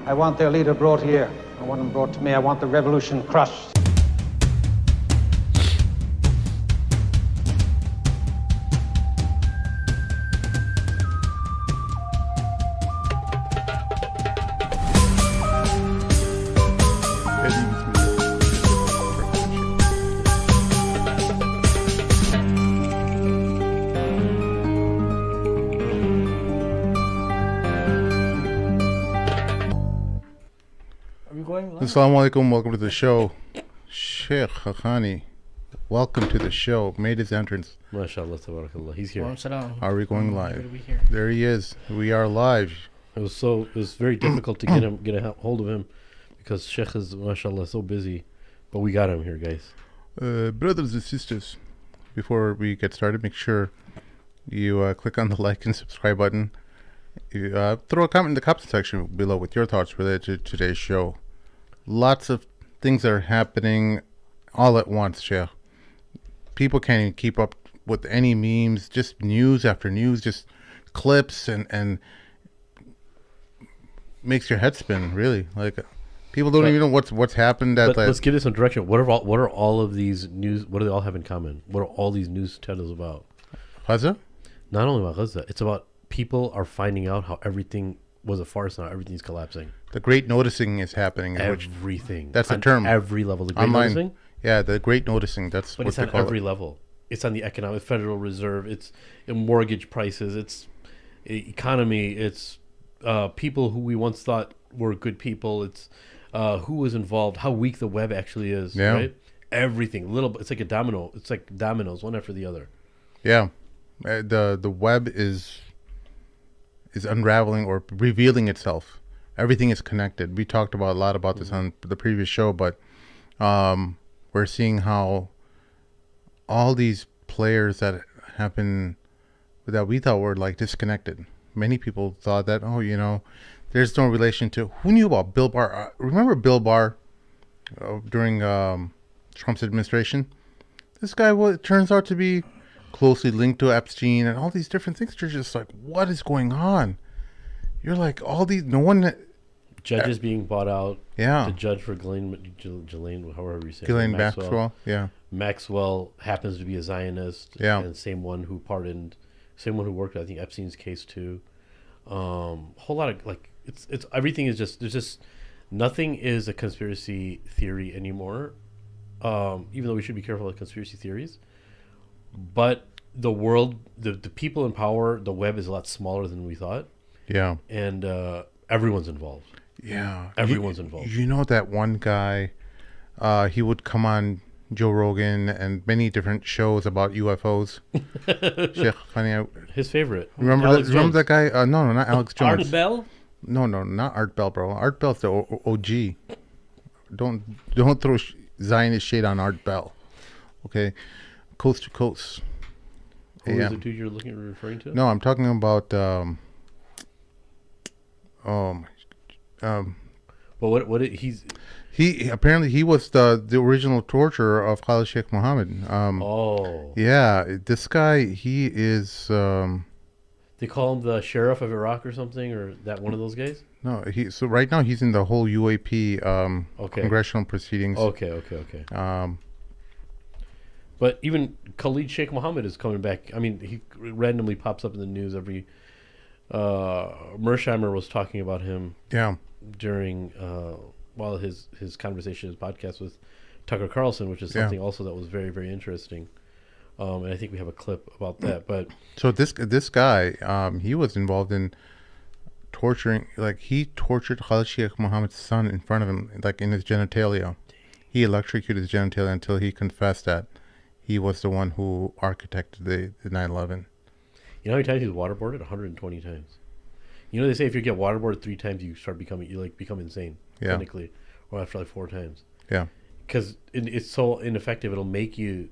I want their leader brought here. I want him brought to me. I want the revolution crushed. Assalamu alaikum, welcome to the show. Sheikh Haqqani, welcome to the show. Made his entrance. MashaAllah, tabarakallah. He's here. Are we going live? There he is. We are live. It was very difficult to get a hold of him because Sheikh is, MashaAllah, so busy. But we got him here, guys. Brothers and sisters, before we get started, make sure you click on the like and subscribe button. You, throw a comment in the comment section below with your thoughts related to today's show. Lots of things are happening all at once, Sheikh. People can't even keep up with any memes, just news after news, just clips and makes your head spin, really. Like people don't even know what's happened at let's give this some direction. What are all of these news, what do they all have in common? What are all these news titles about? Gaza? Not only about Gaza, it's about people are finding out how everything was a farce, now everything's collapsing. The great noticing is happening. Everything. That's the term. Every level. The great online, noticing? Yeah, the great noticing. That's but what it's they on call every it. level. It's on the economic Federal Reserve. It's in mortgage prices. It's economy. It's people who we once thought were good people. It's who was involved, how weak the web actually is. Yeah. Right? Everything. It's like a domino. It's like dominoes, one after the other. Yeah. The web is unraveling or revealing itself. Everything is connected. We talked about a lot about this on the previous show, but we're seeing how all these players that have been, that we thought were like disconnected. Many people thought that, there's no relation to, who knew about Bill Barr? Remember Bill Barr during Trump's administration? This guy, it turns out to be closely linked to Epstein and all these different things. You're just like, what is going on? You're like, all these, no one... Judges being bought out. Yeah. To judge for Ghislaine, however you say it. Ghislaine Maxwell. Yeah. Maxwell happens to be a Zionist. Yeah. And same one who worked, I think, Epstein's case too. Whole lot of, like, it's everything is just, there's just, nothing is a conspiracy theory anymore. Even though we should be careful with conspiracy theories. But the world, the people in power, the web is a lot smaller than we thought. Yeah. And everyone's involved. Yeah. Everyone's involved. You know that one guy, he would come on Joe Rogan and many different shows about UFOs. His favorite. Remember that guy? No, not Alex Jones. Art Bell? No, not Art Bell, bro. Art Bell's the OG. Don't throw Zionist shade on Art Bell. Okay? Coast to coast. Who is the dude you're referring to? No, I'm talking about Well, he apparently he was the original torturer of Khalid Sheikh Mohammed. Yeah, this guy, he is they call him the sheriff of Iraq or something, or that one of those guys? No, so right now he's in the whole UAP congressional proceedings. Okay. But even Khalid Sheikh Mohammed is coming back. I mean, he randomly pops up in the news every. Mearsheimer was talking about him. Yeah. During while his conversation, his podcast with Tucker Carlson, which is something also that was very, very interesting. And I think we have a clip about that. But so this guy, he was involved in torturing. Like, he tortured Khalid Sheikh Mohammed's son in front of him, like in his genitalia. He electrocuted his genitalia until he confessed that he was the one who architected the 9/11. You know how many times he was waterboarded? 120 times. You know, they say if you get waterboarded 3 times, you become insane. Yeah. Clinically, or after like 4 times. Yeah. Because it's so ineffective. It'll make you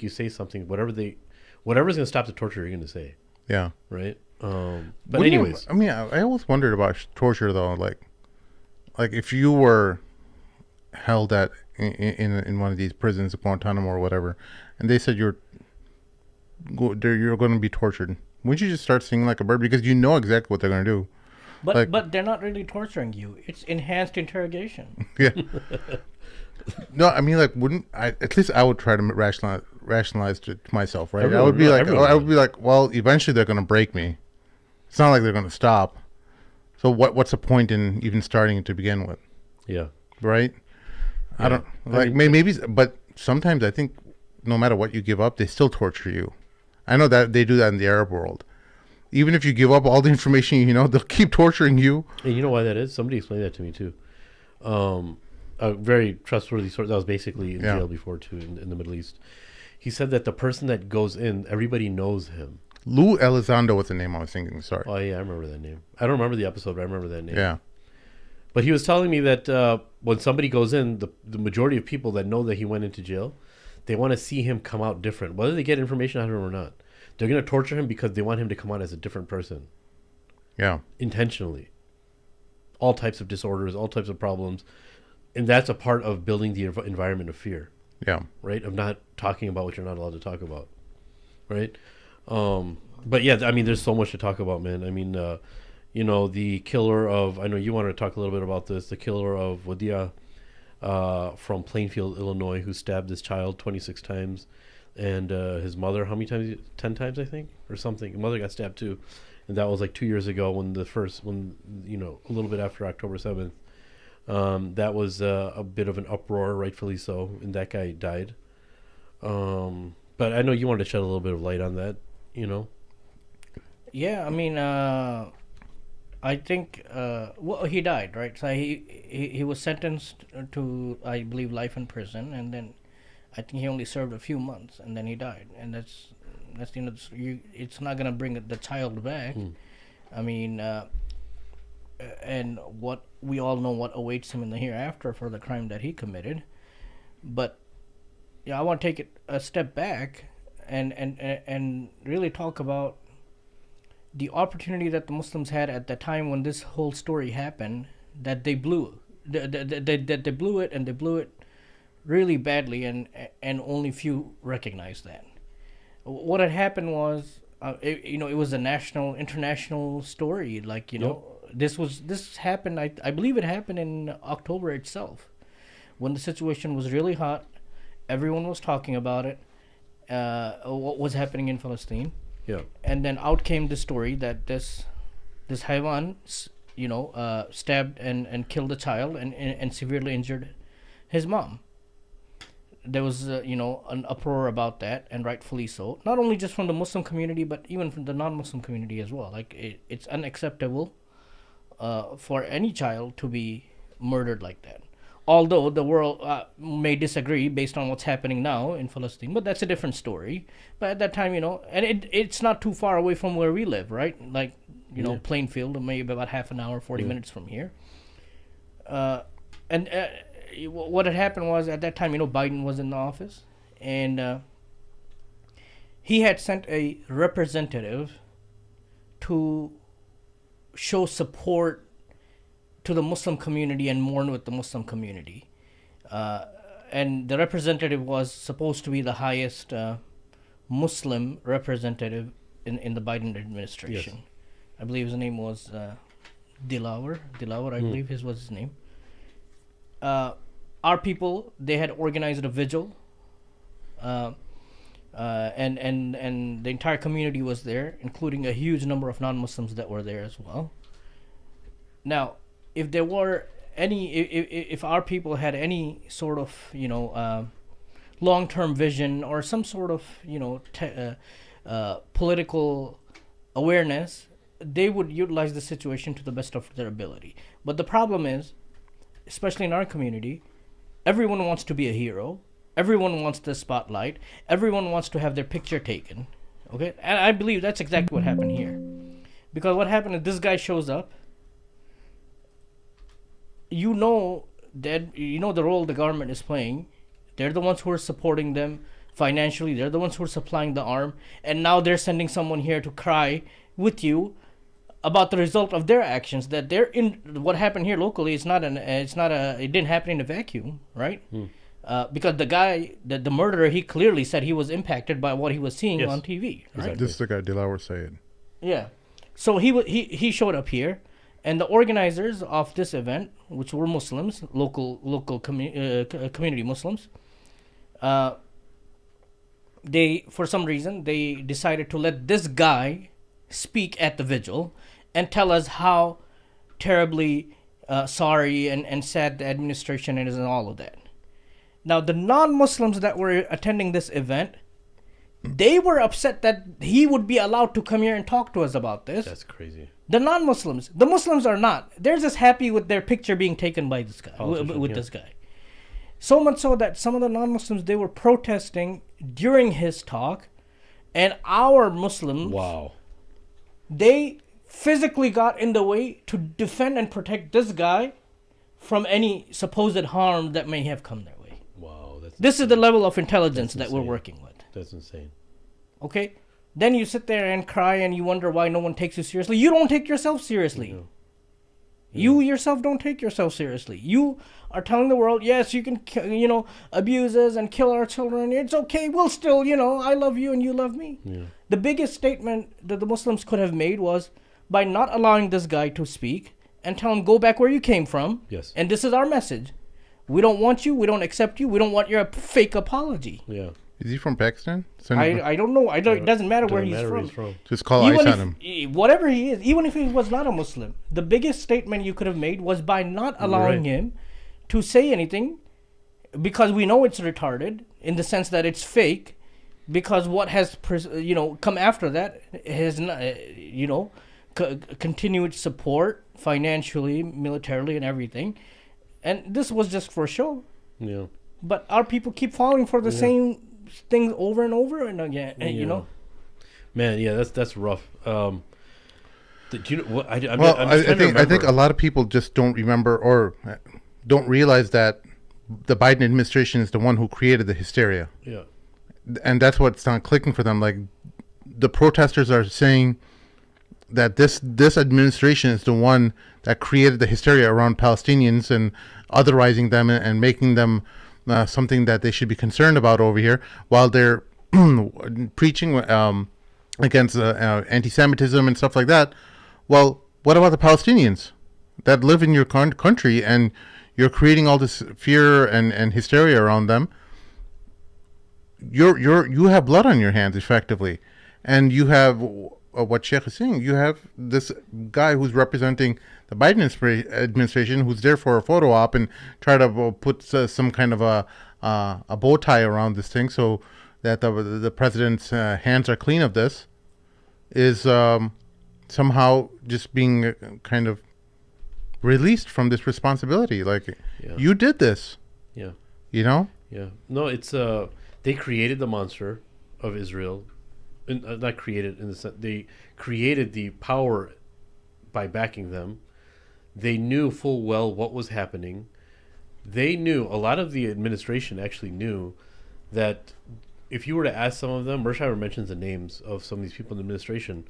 say something. Whatever's going to stop the torture, you're going to say. Yeah. Right. But anyways, I always wondered about torture though. Like if you were held in one of these prisons, Guantanamo or whatever, and they said you're going to be tortured, wouldn't you just start singing like a bird? Because you know exactly what they're going to do. But they're not really torturing you. It's enhanced interrogation. Yeah. No, I mean, like, wouldn't I? At least I would try to rationalize to myself, right? I would be like, well, eventually they're going to break me. It's not like they're going to stop. So what's the point in even starting to begin with? Yeah. Right. Yeah. I don't like maybe, but sometimes I think no matter what you give up, they still torture you. I know that they do that in the Arab world. Even if you give up all the information, they'll keep torturing you. And you know why that is? Somebody explained that to me too. A very trustworthy source that was basically in jail before too in the Middle East. He said that the person that goes in, everybody knows him. Lou Elizondo was the name I was thinking. Sorry. Oh yeah, I remember that name. I don't remember the episode, but I remember that name. Yeah. But he was telling me that when somebody goes in, the majority of people that know that he went into jail, they want to see him come out different, whether they get information out of him or not. They're going to torture him because they want him to come out as a different person. Yeah. Intentionally. All types of disorders, all types of problems. And that's a part of building the environment of fear. Yeah. Right? Of not talking about what you're not allowed to talk about. Right? But yeah, I mean, there's so much to talk about, man. I mean, the killer of, I know you wanted to talk a little bit about this, the killer of Wadia from Plainfield, Illinois, who stabbed this child 26 times. And his mother, how many times? 10 times, I think, or something. His mother got stabbed too. And that was like 2 years ago when a little bit after October 7th. That was a bit of an uproar, rightfully so, and that guy died. But I know you wanted to shed a little bit of light on that, Yeah, I mean, I think, he died, right? So he was sentenced to, I believe, life in prison, and then I think he only served a few months, and then he died. And that's it's not gonna bring the child back. I mean, and what we all know what awaits him in the hereafter for the crime that he committed. But I want to take it a step back and really talk about the opportunity that the Muslims had at the time when this whole story happened, that they blew. They blew it, and they blew it really badly, and only few recognized that. What had happened was, it was a international story. Like, this happened, I believe it happened in October itself, when the situation was really hot. Everyone was talking about it, what was happening in Palestine. Yeah. And then out came the story that this Haywan, stabbed and killed a child and severely injured his mom. There was, an uproar about that, and rightfully so. Not only just from the Muslim community, but even from the non-Muslim community as well. Like, it's unacceptable for any child to be murdered like that. Although the world may disagree based on what's happening now in Palestine, but that's a different story. But at that time, and it's not too far away from where we live, right? Like, Plainfield, maybe about half an hour, 40 minutes from here. What had happened was, at that time, Biden was in the office, and he had sent a representative to show support to the Muslim community and mourn with the Muslim community. And the representative was supposed to be the highest Muslim representative in the Biden administration. Yes. I believe his name was Dilawar, I believe was his name. Our people, they had organized a vigil, and the entire community was there, including a huge number of non-Muslims that were there as well. Now, if there were if our people had any sort of long-term vision or some sort of political awareness, they would utilize the situation to the best of their ability. But the problem is, especially in our community, everyone wants to be a hero. Everyone wants the spotlight. Everyone wants to have their picture taken. Okay? And I believe that's exactly what happened here. Because what happened is, this guy shows up. The role the government is playing. They're the ones who are supporting them financially. They're the ones who are supplying the arm. And now they're sending someone here to cry with you about the result of their actions. That they're in what happened here locally. It didn't happen in a vacuum, right? Because the guy, the murderer, he clearly said he was impacted by what he was seeing on TV. Right? This is the guy Dilawar Sayed. Yeah, so he showed up here, And the organizers of this event, which were Muslims, local community Muslims, they, for some reason, they decided to let this guy speak at the vigil and tell us how terribly sorry and sad the administration is and all of that. Now, the non-Muslims that were attending this event, they were upset that he would be allowed to come here and talk to us about this. That's crazy. The non-Muslims. The Muslims are not. They're just happy with their picture being taken by this guy, with this guy. So much so that some of the non-Muslims, they were protesting during his talk, and our Muslims, Wow. they physically got in the way to defend and protect this guy from any supposed harm that may have come their way. Wow. This is the level of intelligence that we're insane. working with. That's insane. Okay? Then you sit there and cry and you wonder why no one takes you seriously. You don't take yourself seriously. No. You yourself don't take yourself seriously. You are telling the world, yes, you can, abuse us and kill our children. It's okay. We'll still, I love you and you love me. Yeah. The biggest statement that the Muslims could have made was by not allowing this guy to speak and tell him, go back where you came from. Yes. And this is our message. We don't want you. We don't accept you. We don't want your fake apology. Yeah. Is he from Pakistan? I don't know. It doesn't matter where he's from. Just call ice on him. Whatever he is, even if he was not a Muslim, the biggest statement you could have made was by not allowing him to say anything, because we know it's retarded in the sense that it's fake, because what has come after that has continued support financially, militarily, and everything, and this was just for show. Yeah. But our people keep falling for the same things over and over and again, and Man, yeah, that's rough. Do you know what? I think a lot of people just don't remember or don't realize that the Biden administration is the one who created the hysteria. Yeah. And that's what's not clicking for them. Like, the protesters are saying that this administration is the one that created the hysteria around Palestinians and otherizing them and making them something that they should be concerned about over here, while they're preaching against anti-Semitism and stuff like that. Well, what about the Palestinians that live in your country, and you're creating all this fear and hysteria around them? You have blood on your hands, effectively, and you have what Sheikh is saying. You have this guy who's representing the Biden administration, who's there for a photo op and try to put some kind of a bow tie around this thing so that the president's hands are clean of this, is somehow just being kind of released from this responsibility. Like, you did this. Yeah. Yeah. No, it's they created the monster of Israel. Not created in the sense, they created the power by backing them. They knew full well what was happening. They knew, a lot of the administration actually knew that if you were to ask some of them, Mearsheimer mentions the names of some of these people in the administration,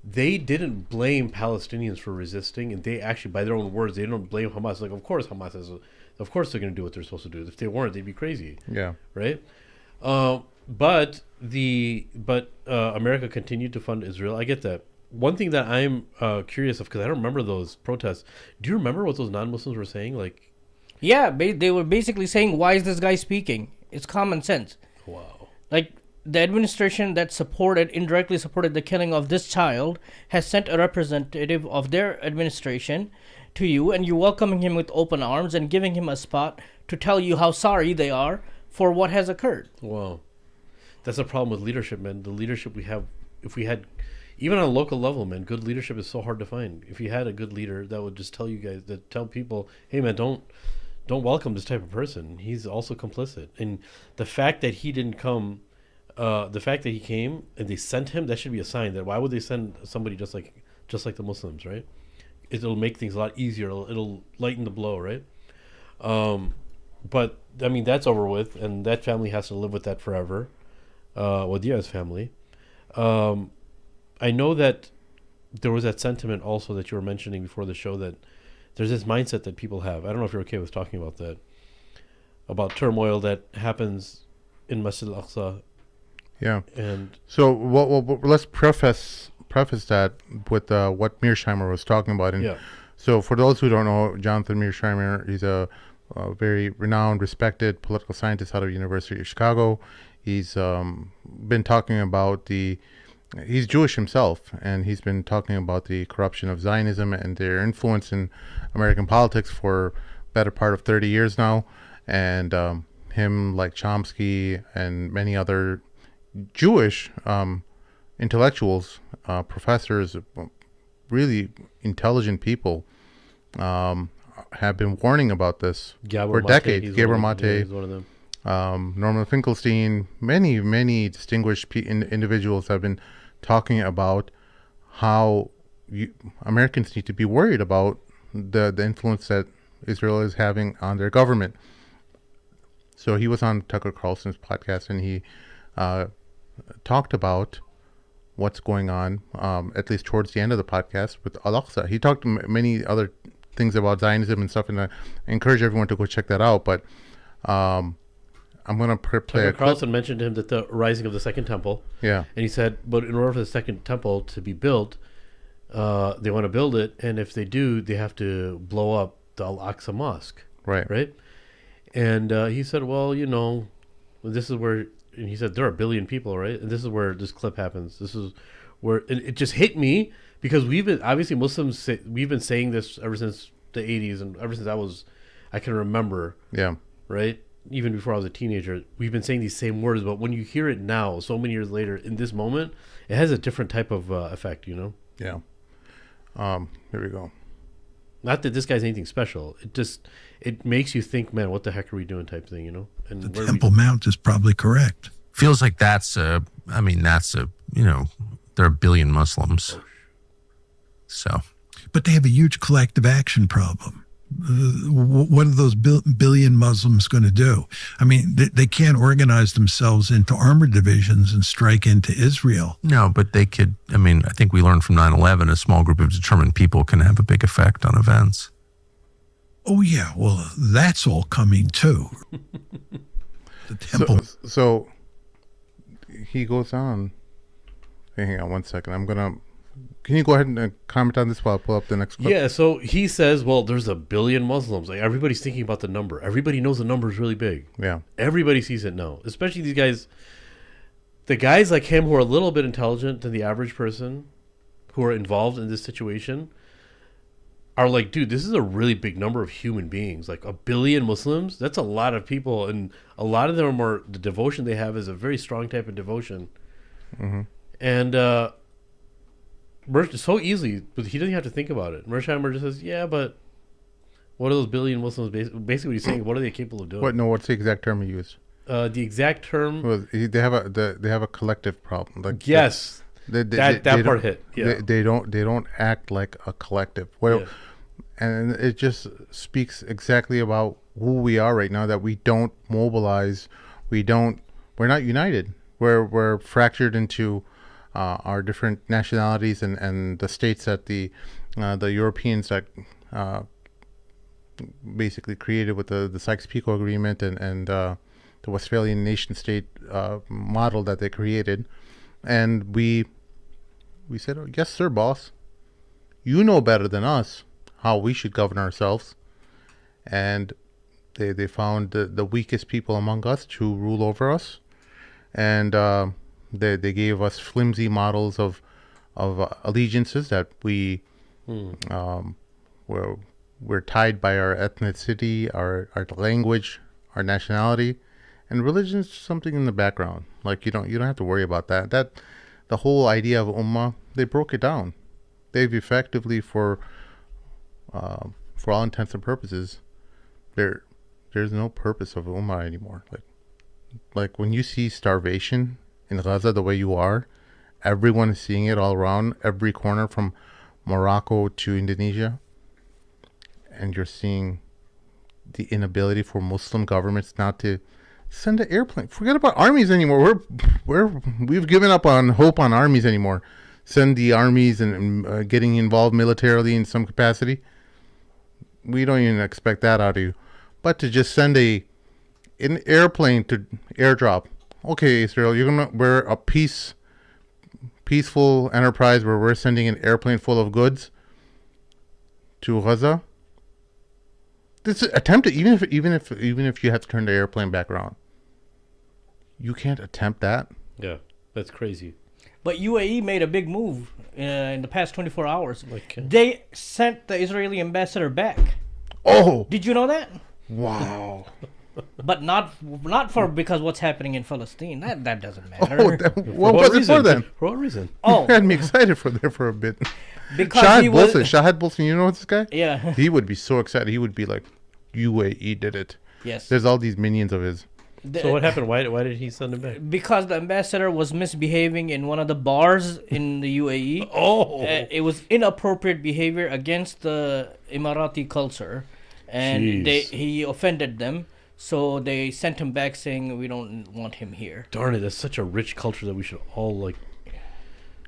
they didn't blame Palestinians for resisting, and they actually, by their own words, they don't blame Hamas. Like, of course Hamas of course they're going to do what they're supposed to do. If they weren't, they'd be crazy. Yeah. Right? But America continued to fund Israel. I get that. One thing that I'm curious of, because I don't remember those protests. Do you remember what those non-Muslims were saying? Like, yeah, they were basically saying, "Why is this guy speaking? It's common sense." wow. Like, the administration that indirectly supported the killing of this child has sent a representative of their administration to you, and you're welcoming him with open arms and giving him a spot to tell you how sorry they are for what has occurred. Wow. That's a problem with leadership, man. The leadership we have, if we had, even on a local level, man, good leadership is so hard to find. If you had a good leader that would just tell you guys, that tell people, hey, man, don't welcome this type of person. He's also complicit. And the fact that he didn't come, the fact that he came and they sent him, that should be a sign that why would they send somebody just like the Muslims, right? It'll make things a lot easier. It'll lighten the blow, right? But I mean, that's over with, and that family has to live with that forever. Wadia's family. I know that there was that sentiment also that you were mentioning before the show, that there's this mindset that people have. I don't know if you're okay with talking about that, about turmoil that happens in Masjid Al-Aqsa. Yeah. And so let's preface preface that with what Mearsheimer was talking about. And Yeah. so for those who don't know, Jonathan Mearsheimer, he's a very renowned, respected political scientist out of University of Chicago. He's been talking about he's Jewish himself, and he's been talking about the corruption of Zionism and their influence in American politics for better part of 30 years now. And him, like Chomsky and many other Jewish intellectuals, professors, really intelligent people, have been warning about this for decades. Gabor Mate, is one of them. Norman Finkelstein, many distinguished individuals have been talking about how Americans need to be worried about the influence that Israel is having on their government. So he was on Tucker Carlson's podcast, and he talked about what's going on, at least towards the end of the podcast, with Al-Aqsa. He talked many other things about Zionism and stuff, and I encourage everyone to go check that out. But I'm going to play Tucker Carlson mentioned to him that the rising of the Second Temple. Yeah. And he said, but in order for the Second Temple to be built, they want to build it, and if they do, they have to blow up the Al-Aqsa Mosque. Right. Right? And he said, well, this is where, and he said, there are 1 billion people, right? And this is where this clip happens. This is where, and it just hit me, because obviously Muslims, we've been saying this ever since the 80s, and ever since I can remember. Yeah. Right? Even before I was a teenager, we've been saying these same words, but when you hear it now, so many years later, in this moment, it has a different type of effect, Yeah. Here we go. Not that this guy's anything special. It makes you think, man, what the heck are we doing type thing, And the Temple Mount is probably correct. Feels like there are 1 billion Muslims. So, but they have a huge collective action problem. What are those billion Muslims going to do? I mean, they can't organize themselves into armored divisions and strike into Israel. No, but they could. I mean, I think we learned from 9/11, a small group of determined people can have a big effect on events. Oh, yeah. Well, that's all coming too. The temple. So he goes on. Hang on one second. Can you go ahead and comment on this while I pull up the next clip? Yeah, so he says, well, there's 1 billion Muslims. Like, everybody's thinking about the number. Everybody knows the number is really big. Yeah. Everybody sees it now. Especially these guys, the guys like him who are a little bit intelligent than the average person, who are involved in this situation, are like, dude, this is a really big number of human beings. Like 1 billion Muslims, that's a lot of people. And a lot of them the devotion they have is a very strong type of devotion. Mm-hmm. And, so easily, but he doesn't have to think about it. Mearsheimer just says, yeah, but what are those 1 billion Muslims, basically what he's saying, what are they capable of doing? What's the exact term he used? The exact term... Well, they have a collective problem. Like, yes. That part hit. Yeah. They don't act like a collective. Well, yeah. And it just speaks exactly about who we are right now, that we don't mobilize. We're not united. We're fractured into our different nationalities and the states that the Europeans that basically created with the Sykes-Picot Agreement and the Westphalian nation-state model that they created. And we said, oh, yes, sir, boss. You know better than us how we should govern ourselves. And they found the weakest people among us to rule over us. And they gave us flimsy models of allegiances that we're tied by our ethnicity, our language, our nationality, and religion is something in the background. Like you don't have to worry about that. That the whole idea of ummah, they broke it down. They've effectively, for all intents and purposes, there's no purpose of ummah anymore. Like when you see starvation in Gaza the way you are, everyone is seeing it all around, every corner from Morocco to Indonesia, and you're seeing the inability for Muslim governments not to send an airplane. Forget about armies anymore. We've given up on hope on armies anymore. Send the armies and getting involved militarily in some capacity. We don't even expect that out of you. But to just send an airplane to airdrop. Okay, Israel, you're gonna wear a peace peaceful enterprise where we're sending an airplane full of goods to Gaza. This attempt, even if you have to turn the airplane back around, you can't attempt that. Yeah, that's crazy. But UAE made a big move in the past 24 hours. Like, they sent the Israeli ambassador back. Oh, Did you know that? wow. But not for because what's happening in Palestine. That doesn't matter. Oh, what was it for then? For what reason? You had me excited for there for a bit. Because Shahid Bolson, you know this guy? Yeah. He would be so excited. He would be like, UAE did it. Yes. There's all these minions of his. So what happened? Why did he send him back? Because the ambassador was misbehaving in one of the bars in the UAE. Oh. It was inappropriate behavior against the Emirati culture, and Jeez. he offended them. So they sent him back, saying we don't want him here. Darn it! That's such a rich culture that we should all like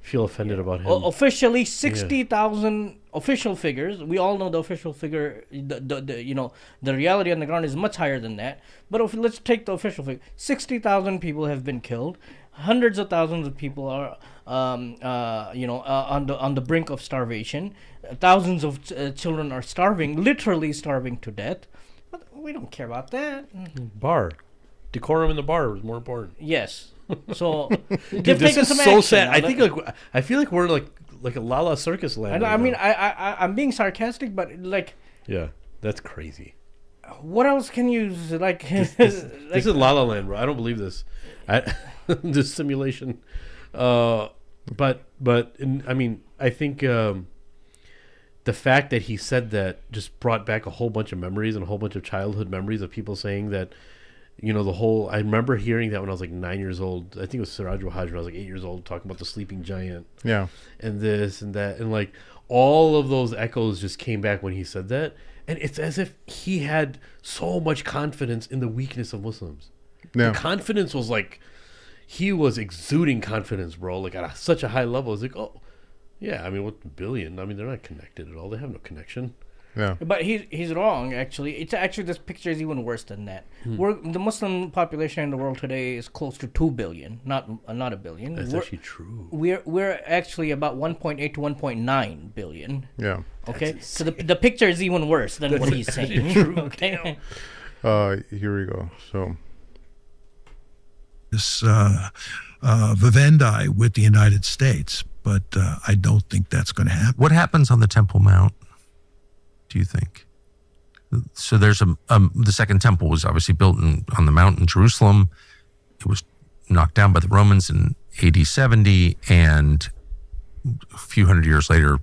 feel offended about him. Officially, 60,000 official figures. We all know the official figure. The reality on the ground is much higher than that. But let's take the official figure. 60,000 people have been killed. Hundreds of thousands of people are, on the brink of starvation. Thousands of children are starving, literally starving to death. But we don't care about that. Bar, decorum in the bar was more important. Yes. So Dude, they've this taken is some so action. sad. I feel like we're like a Lala circus land. I right mean, now. I'm being sarcastic, but like, Yeah, that's crazy. what else can you like? This is La La Land, bro. I don't believe this. This simulation. I mean, I think the fact that he said that just brought back a whole bunch of memories and a whole bunch of childhood memories of people saying that, I remember hearing that when I was like 9 years old. I think it was Siraj Wahaj when I was like 8 years old, talking about the sleeping giant. Yeah. And this and that. And like all of those echoes just came back when he said that. And it's as if he had so much confidence in the weakness of Muslims. Yeah. The confidence was like, he was exuding confidence, bro, like at such a high level. It's like, oh, yeah, I mean, what billion? I mean, they're not connected at all. They have no connection. Yeah. But he's wrong. Actually, this picture is even worse than that. The Muslim population in the world today is close to 2 billion, not a billion. That's actually true. We're actually about 1.8 to 1.9 billion. Yeah. Okay, so the picture is even worse than what he's saying. Okay. Here we go. So This vivendi with the United States, but I don't think that's going to happen. What happens on the Temple Mount, do you think? So there's the second temple was obviously built on the mount in Jerusalem. It was knocked down by the Romans in AD 70, and a few hundred years later,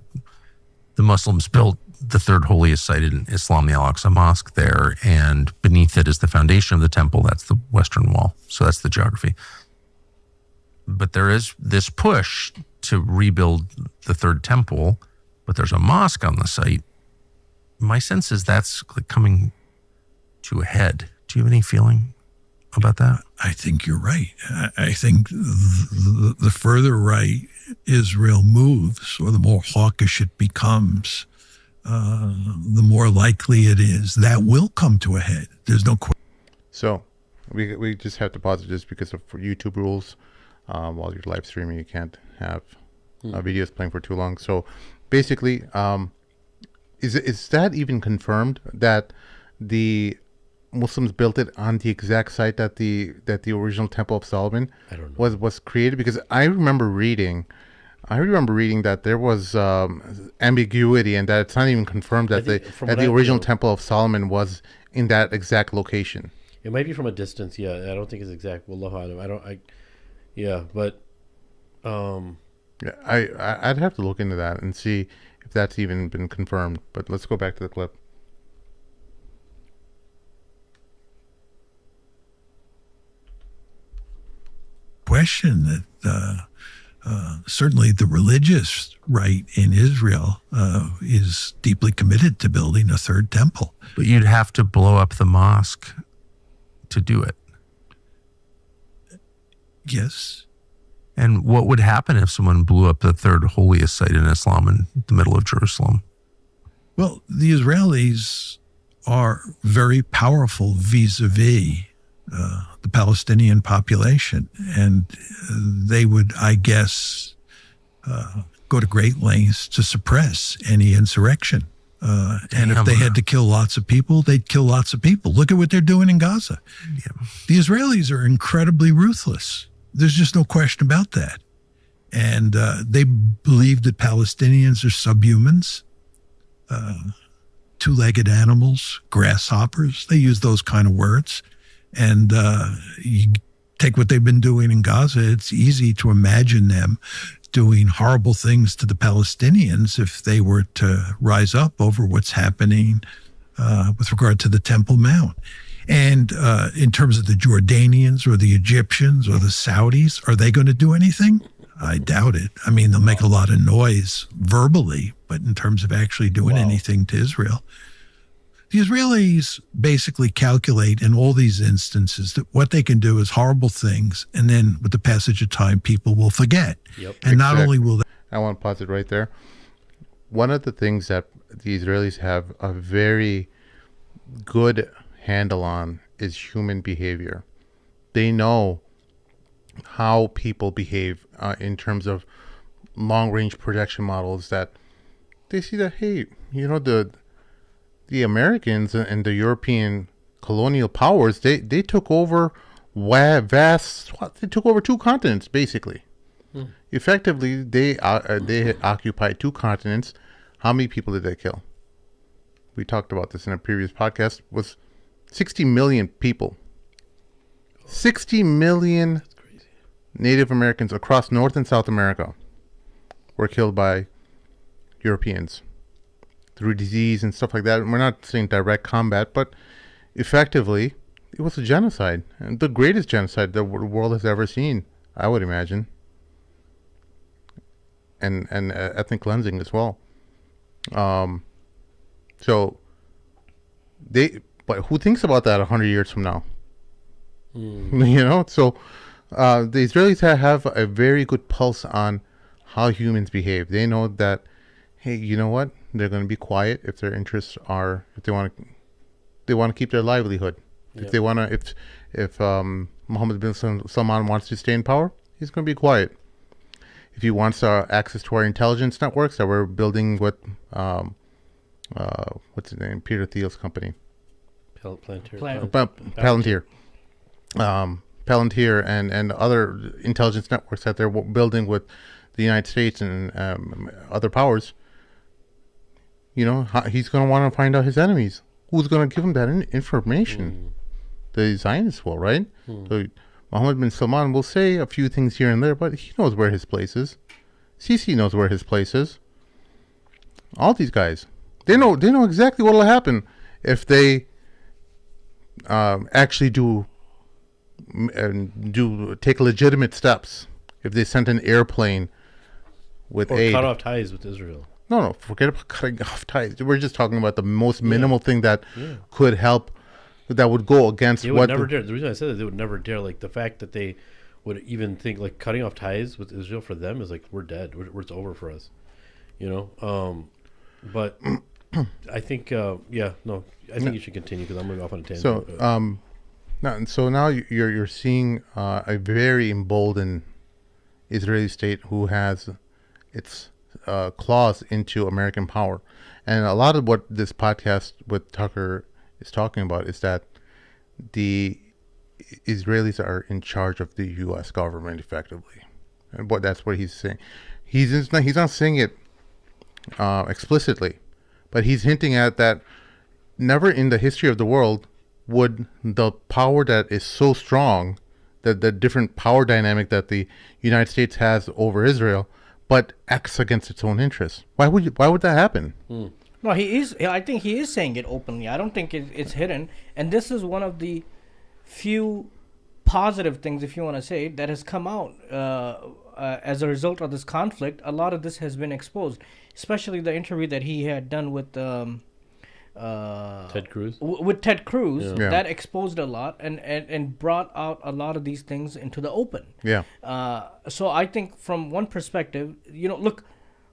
the Muslims built the third holiest site in Islam, the Al-Aqsa Mosque there, and beneath it is the foundation of the temple. That's the Western Wall. So that's the geography. But there is this push to rebuild the third temple, but there's a mosque on the site. My sense is that's coming to a head. Do you have any feeling about that? I think you're right. I think the further right Israel moves, or the more hawkish it becomes, the more likely it is that will come to a head. There's no question. So we just have to pause it just because of YouTube rules. While you're live streaming, you can't have videos playing for too long. So basically, is that even confirmed that the Muslims built it on the exact site that the original Temple of Solomon was created? Because I remember reading that there was ambiguity and that it's not even confirmed that the original Temple of Solomon was in that exact location. It might be from a distance. Yeah, I don't think it's exact. Wallahu alam. I'd have to look into that and see if that's even been confirmed. But let's go back to the clip. Question that certainly the religious right in Israel is deeply committed to building a third temple. But you'd have to blow up the mosque to do it. Yes. And what would happen if someone blew up the third holiest site in Islam in the middle of Jerusalem? Well, the Israelis are very powerful vis-a-vis the Palestinian population, and they would, I guess, go to great lengths to suppress any insurrection. And if they had to kill lots of people, they'd kill lots of people. Look at what they're doing in Gaza. Yeah. The Israelis are incredibly ruthless. There's just no question about that. And they believe that Palestinians are subhumans, two-legged animals, grasshoppers. They use those kind of words. And you take what they've been doing in Gaza, it's easy to imagine them doing horrible things to the Palestinians if they were to rise up over what's happening with regard to the Temple Mount. And in terms of the Jordanians or the Egyptians or the Saudis, are they going to do anything? I doubt it. I mean, they'll make a lot of noise verbally, but in terms of actually doing anything to Israel, the Israelis basically calculate in all these instances that what they can do is horrible things, and then with the passage of time, people will forget. Yep. And not only will they... I want to pause it right there. One of the things that the Israelis have a very good handle on is human behavior. They know how people behave in terms of long-range projection models, that they see that, hey, you know, the Americans and the European colonial powers, they took over they took over 2 continents, basically. Effectively, they had occupied 2 continents. How many people did they kill? We talked about this in a previous podcast. Was 60 million people. 60 million Native Americans across North and South America were killed by Europeans through disease and stuff like that. We're not saying direct combat, but effectively, it was a genocide, and the greatest genocide the world has ever seen, I would imagine, and ethnic cleansing as well. So but who thinks about that 100 years from now? You know, so the Israelis have a very good pulse on how humans behave. They know that, hey, you know what? They're going to be quiet if their interests are, if they want to keep their livelihood. Yep. If they want to, if Mohammed bin Salman wants to stay in power, he's going to be quiet. If he wants access to our intelligence networks that we're building with, what's his name? Peter Thiel's company. Palantir. Palantir and other intelligence networks that they're building with the United States and other powers. You know, he's going to want to find out his enemies. Who's going to give him that information? The Zionists will, right? So Mohammed bin Salman will say a few things here and there, but he knows where his place is. Sisi knows where his place is. All these guys, they know exactly what will happen if they actually take legitimate steps. If they sent an airplane with aid, cut off ties with Israel. No, forget about cutting off ties. We're just talking about the most minimal thing that could help, that would go against they would never dare. The reason I said that, they would never dare, like the fact that they would even think like cutting off ties with Israel for them is like, we're dead. It's over for us, you know. But I think, I think you should continue because I'm going off on a tangent. So now you're seeing a very emboldened Israeli state who has its claws into American power, and a lot of what this podcast with Tucker is talking about is that the Israelis are in charge of the U.S. government effectively, and that's what he's saying. He's not saying it explicitly, but he's hinting at that. Never in the history of the world would the power that is so strong, that the different power dynamic that the United States has over Israel, but acts against its own interests. Why would that happen? No, he is. I think he is saying it openly. I don't think it's hidden. And this is one of the few positive things, if you want to say, that has come out as a result of this conflict. A lot of this has been exposed, especially the interview that he had done with Ted Cruz. With Ted Cruz, Yeah. that exposed a lot and brought out a lot of these things into the open. Yeah. So I think from one perspective, you know, look,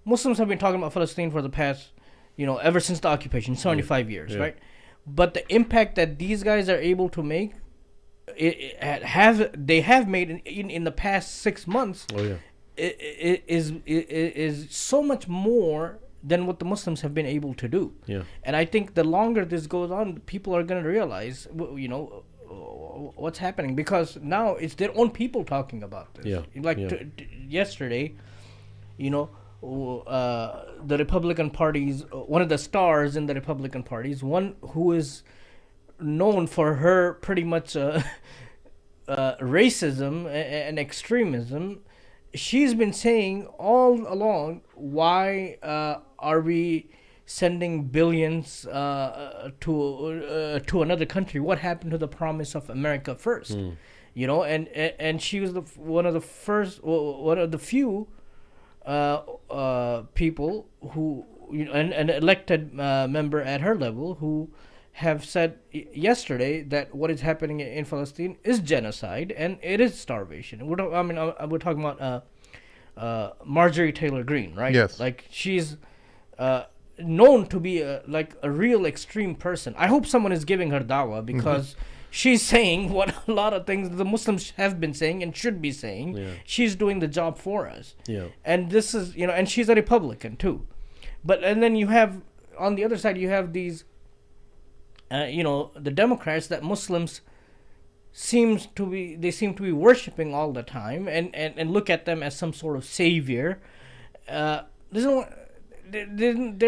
Muslims have been talking about Palestine for the past, you know, ever since the occupation, 75 years, right? But the impact that these guys are able to make, they have made in the past 6 months. Oh yeah. is so much more than what the Muslims have been able to do. Yeah. And I think the longer this goes on, people are going to realize, what's happening, because now it's their own people talking about this. Yeah. Like yesterday, the Republican party's one of the stars in the Republican parties, one who is known for her pretty much racism and extremism, she's been saying all along, why are we sending billions to another country? What happened to the promise of America first? And she was one of the few people who, an elected member at her level, who have said yesterday that what is happening in Palestine is genocide and it is starvation. We're talking about Marjorie Taylor Greene, right? Yes. Like, she's known to be a real extreme person. I hope someone is giving her dawah, because she's saying what a lot of things the Muslims have been saying and should be saying. Yeah. She's doing the job for us. Yeah. And this is, and she's a Republican too. And then you have, on the other side, you have these, the Democrats that Muslims seem to be worshiping all the time and look at them as some sort of savior. They're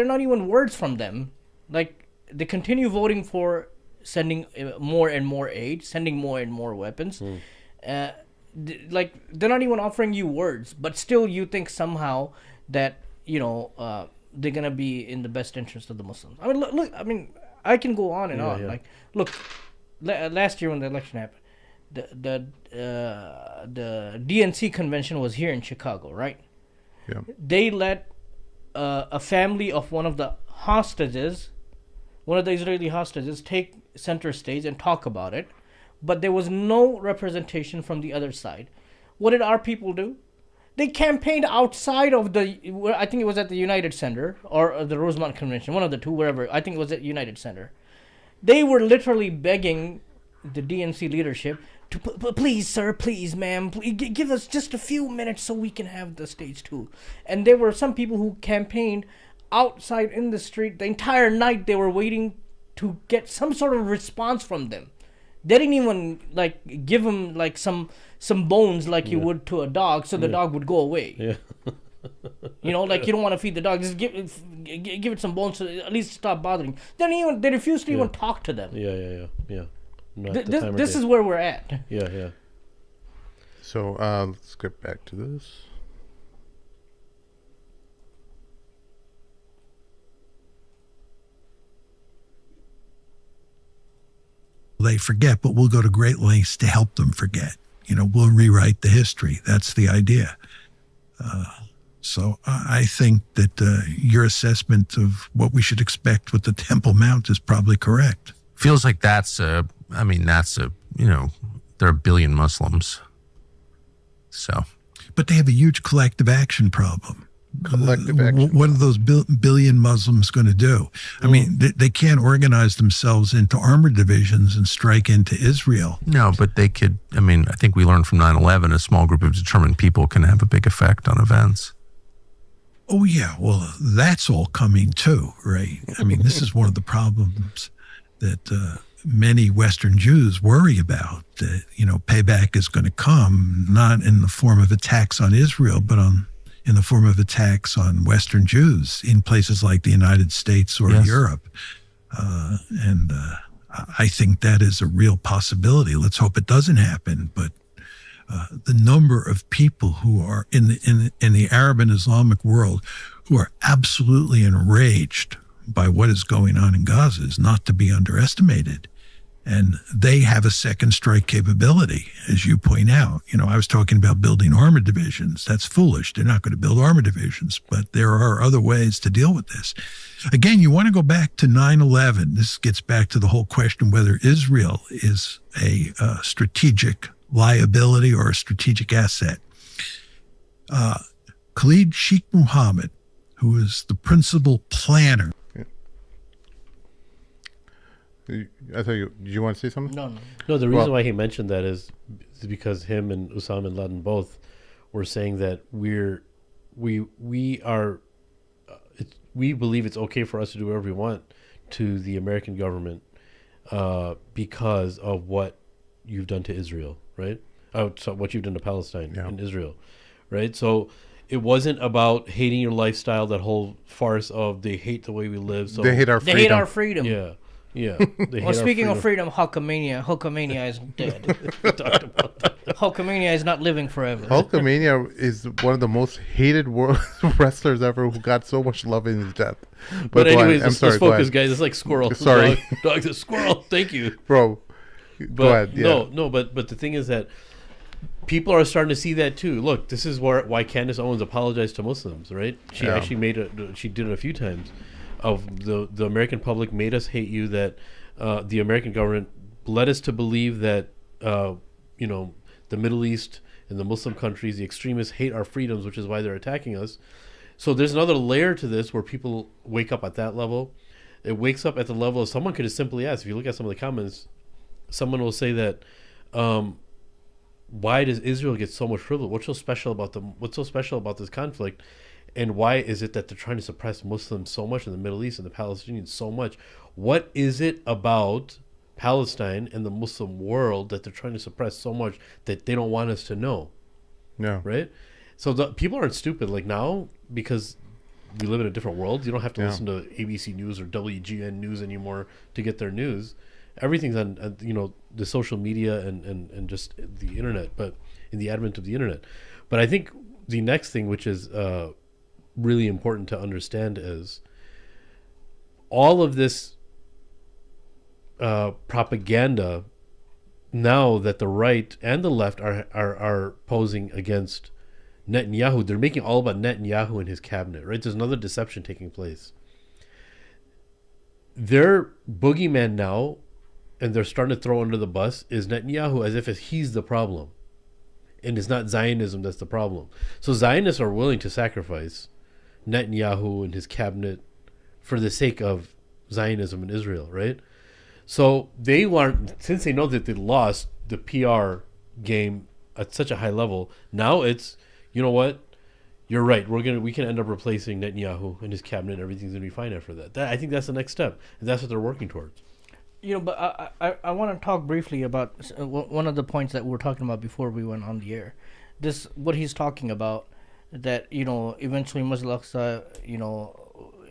not even words from them. Like, they continue voting for sending more and more aid, sending more and more weapons. They're not even offering you words, but still you think somehow that they're gonna be in the best interest of the Muslims. I mean, look. I mean, I can go on and on. Yeah. Like, look, last year when the election happened, the DNC convention was here in Chicago, right? Yeah. They let a family of one of the Israeli hostages, take center stage and talk about it, but there was no representation from the other side. What did our people do? They campaigned outside of I think it was at the United Center or the Rosemont Convention, one of the two, wherever. I think it was at United Center. They were literally begging the DNC leadership to, please, sir, please, ma'am, please, give us just a few minutes so we can have the stage too. And there were some people who campaigned outside in the street the entire night. They were waiting to get some sort of response from them. They didn't even give them some bones like you would to a dog, so the dog would go away. Yeah. You don't want to feed the dog, just give it some bones so at least stop bothering. They refuse to even talk to them. Yeah. This is where we're at. Yeah. So let's get back to this. They forget, but we'll go to great lengths to help them forget. We'll rewrite the history. That's the idea. So I think that your assessment of what we should expect with the Temple Mount is probably correct. Feels like there are a billion Muslims. So. But they have a huge collective action problem. Collective action. What are those billion Muslims going to do? I mean, they can't organize themselves into armored divisions and strike into Israel. No, but they could. I mean, I think we learned from 9/11, a small group of determined people can have a big effect on events. Oh, yeah. Well, that's all coming too, right? I mean, this is one of the problems that many Western Jews worry about, that, payback is going to come, not in the form of attacks on Israel, but in the form of attacks on Western Jews in places like the United States or Europe. And I think that is a real possibility. Let's hope it doesn't happen. But the number of people who are in the Arab and Islamic world who are absolutely enraged by what is going on in Gaza is not to be underestimated. And they have a second strike capability, as you point out. I was talking about building armor divisions. That's foolish. They're not going to build armor divisions, but there are other ways to deal with this. Again, you want to go back to 9/11. This gets back to the whole question whether Israel is a strategic liability or a strategic asset. Khalid Sheikh Mohammed, who is the principal planner. I thought did you want to say something? No. No, the reason why he mentioned that is because him and Osama bin Laden both were saying that we believe it's okay for us to do whatever we want to the American government because of what you've done to Israel, right? So what you've done to Palestine and Israel, right? So it wasn't about hating your lifestyle, that whole farce of they hate the way we live. So They hate our They freedom. hate our freedom. Yeah. They hate Well, our speaking of freedom, Hulkamania is dead. we talked about that. Hulkamania is not living forever. Hulkamania is one of the most hated wrestlers ever, who got so much love in his death. But go ahead. anyways, I'm let's sorry, go focus, ahead. guys. It's like squirrel. Sorry. Dog's a squirrel. Thank you. Bro, But go ahead. Yeah. no. But the thing is that people are starting to see that too. Look, this is why Candace Owens apologized to Muslims, right? She actually she did it a few times. Of the American public made us hate you. That the American government led us to believe that the Middle East and the Muslim countries, the extremists, hate our freedoms, which is why they're attacking us. So there's another layer to this where people wake up at that level. It wakes up at the level of someone could have simply asked. If you look at some of the comments, someone will say that, why does Israel get so much privilege? What's so special about them? What's so special about this conflict? And why is it that they're trying to suppress Muslims so much in the Middle East and the Palestinians so much? What is it about Palestine and the Muslim world that they're trying to suppress so much that they don't want us to know? Yeah. Right? So the people aren't stupid. Like now, because we live in a different world, you don't have to listen to ABC News or WGN News anymore to get their news. Everything's on the social media and just the internet, but in the advent of the internet. But I think the next thing, which is really important to understand, is all of this propaganda now that the right and the left are posing against Netanyahu. They're making all about Netanyahu and his cabinet, right? There's another deception taking place. Their boogeyman now, and they're starting to throw under the bus, is Netanyahu, as if he's the problem. And it's not Zionism that's the problem. So Zionists are willing to sacrifice Netanyahu and his cabinet for the sake of Zionism in Israel, right? So they want, since they know that they lost the PR game at such a high level, now it's, you know what? You're right. We can end up replacing Netanyahu and his cabinet, and everything's gonna be fine after that. I think that's the next step, and that's what they're working towards. But I want to talk briefly about one of the points that we were talking about before we went on the air. What he's talking about, that eventually Al-Aqsa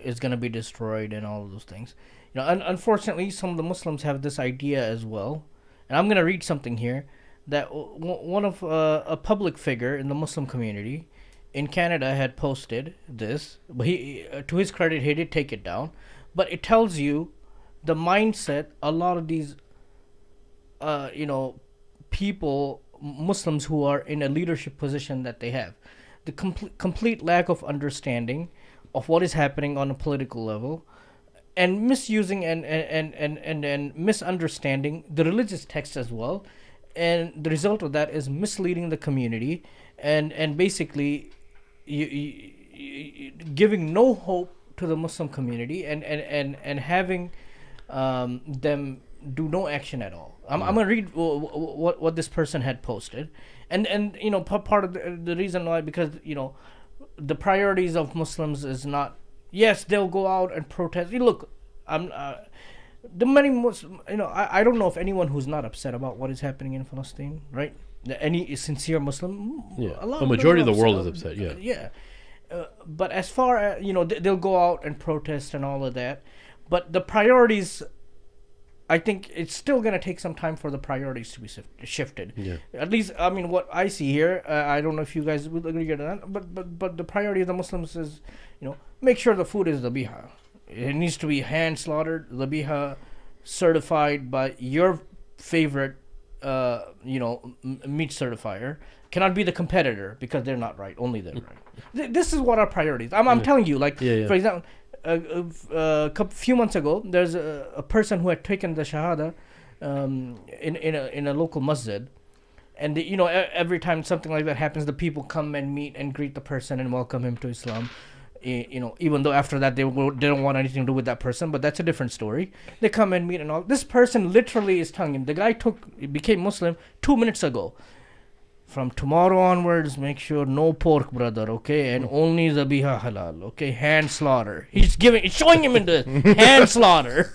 is going to be destroyed and all of those things. Unfortunately, some of the Muslims have this idea as well, and I'm going to read something here that one of a public figure in the Muslim community in Canada had posted this, but he, to his credit, he did take it down, but it tells you the mindset a lot of these people, Muslims who are in a leadership position, that they have. The complete lack of understanding of what is happening on a political level, and misusing and misunderstanding the religious text as well. And the result of that is misleading the community and basically giving no hope to the Muslim community and having them do no action at all. I'm gonna read what this person had posted, and part of the reason why, because the priorities of Muslims is not, yes, they'll go out and protest. Look, the many Muslims, I don't know if anyone who's not upset about what is happening in Palestine, right? Any sincere Muslim, a majority of the world is upset. But as far as they'll go out and protest and all of that. But the priorities, I think it's still going to take some time for the priorities to be shifted. Yeah. At least, what I see here, I don't know if you guys would agree or not, but the priority of the Muslims is, make sure the food is dhabiha. It needs to be hand slaughtered, dhabiha, certified by your favorite, meat certifier. Cannot be the competitor, because they're not right. Only they're right. This is what our priorities. I'm telling you, for example. A few months ago, there's a person who had taken the Shahada in a local masjid, and every time something like that happens, the people come and meet and greet the person and welcome him to Islam. Even though after that they don't want anything to do with that person, but that's a different story. They come and meet and all. This person literally is telling him, the guy became Muslim 2 minutes ago. from tomorrow onwards, make sure no pork, brother, okay? And only zabiha halal, okay? Hand slaughter. He's showing him into hand slaughter.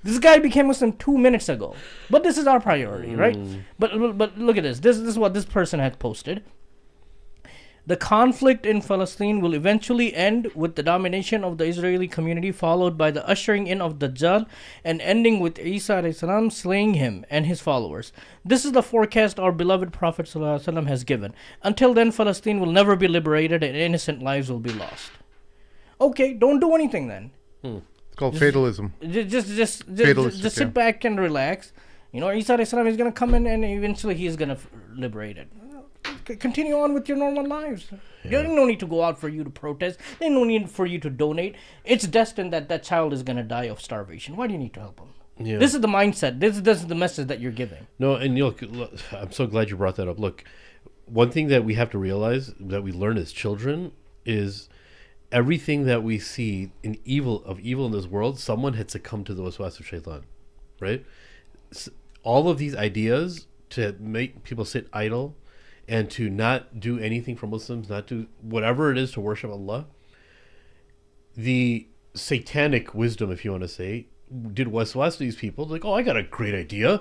This guy became Muslim 2 minutes ago. But this is our priority, right? But look at this. This is what this person had posted. The conflict in Palestine will eventually end with the domination of the Israeli community, followed by the ushering in of Dajjal, and ending with Isa alayhi salam slaying him and his followers. This is the forecast our beloved Prophet sallallahu alaihi wasallam has given. Until then, Palestine will never be liberated and innocent lives will be lost. Okay, don't do anything then. It's called fatalism. Just Fatalistic, sit back and relax. You know, Isa alayhi salam is going to come in and eventually he's going to liberate it. Continue on with your normal lives. There's no need to go out for you to protest. There's no need for you to donate. It's destined that that child is going to die of starvation. Why do you need to help him? Yeah. This is the mindset. This is the message that you're giving. No, and look, I'm so glad you brought that up. Look, one thing that we have to realize that we learn as children is everything that we see in evil in this world, someone had succumbed to the waswas of shaitan, right? All of these ideas to make people sit idle and to not do anything for Muslims, not do whatever it is to worship Allah. The satanic wisdom, if you want to say, did waswas to these people. Like, oh, I got a great idea.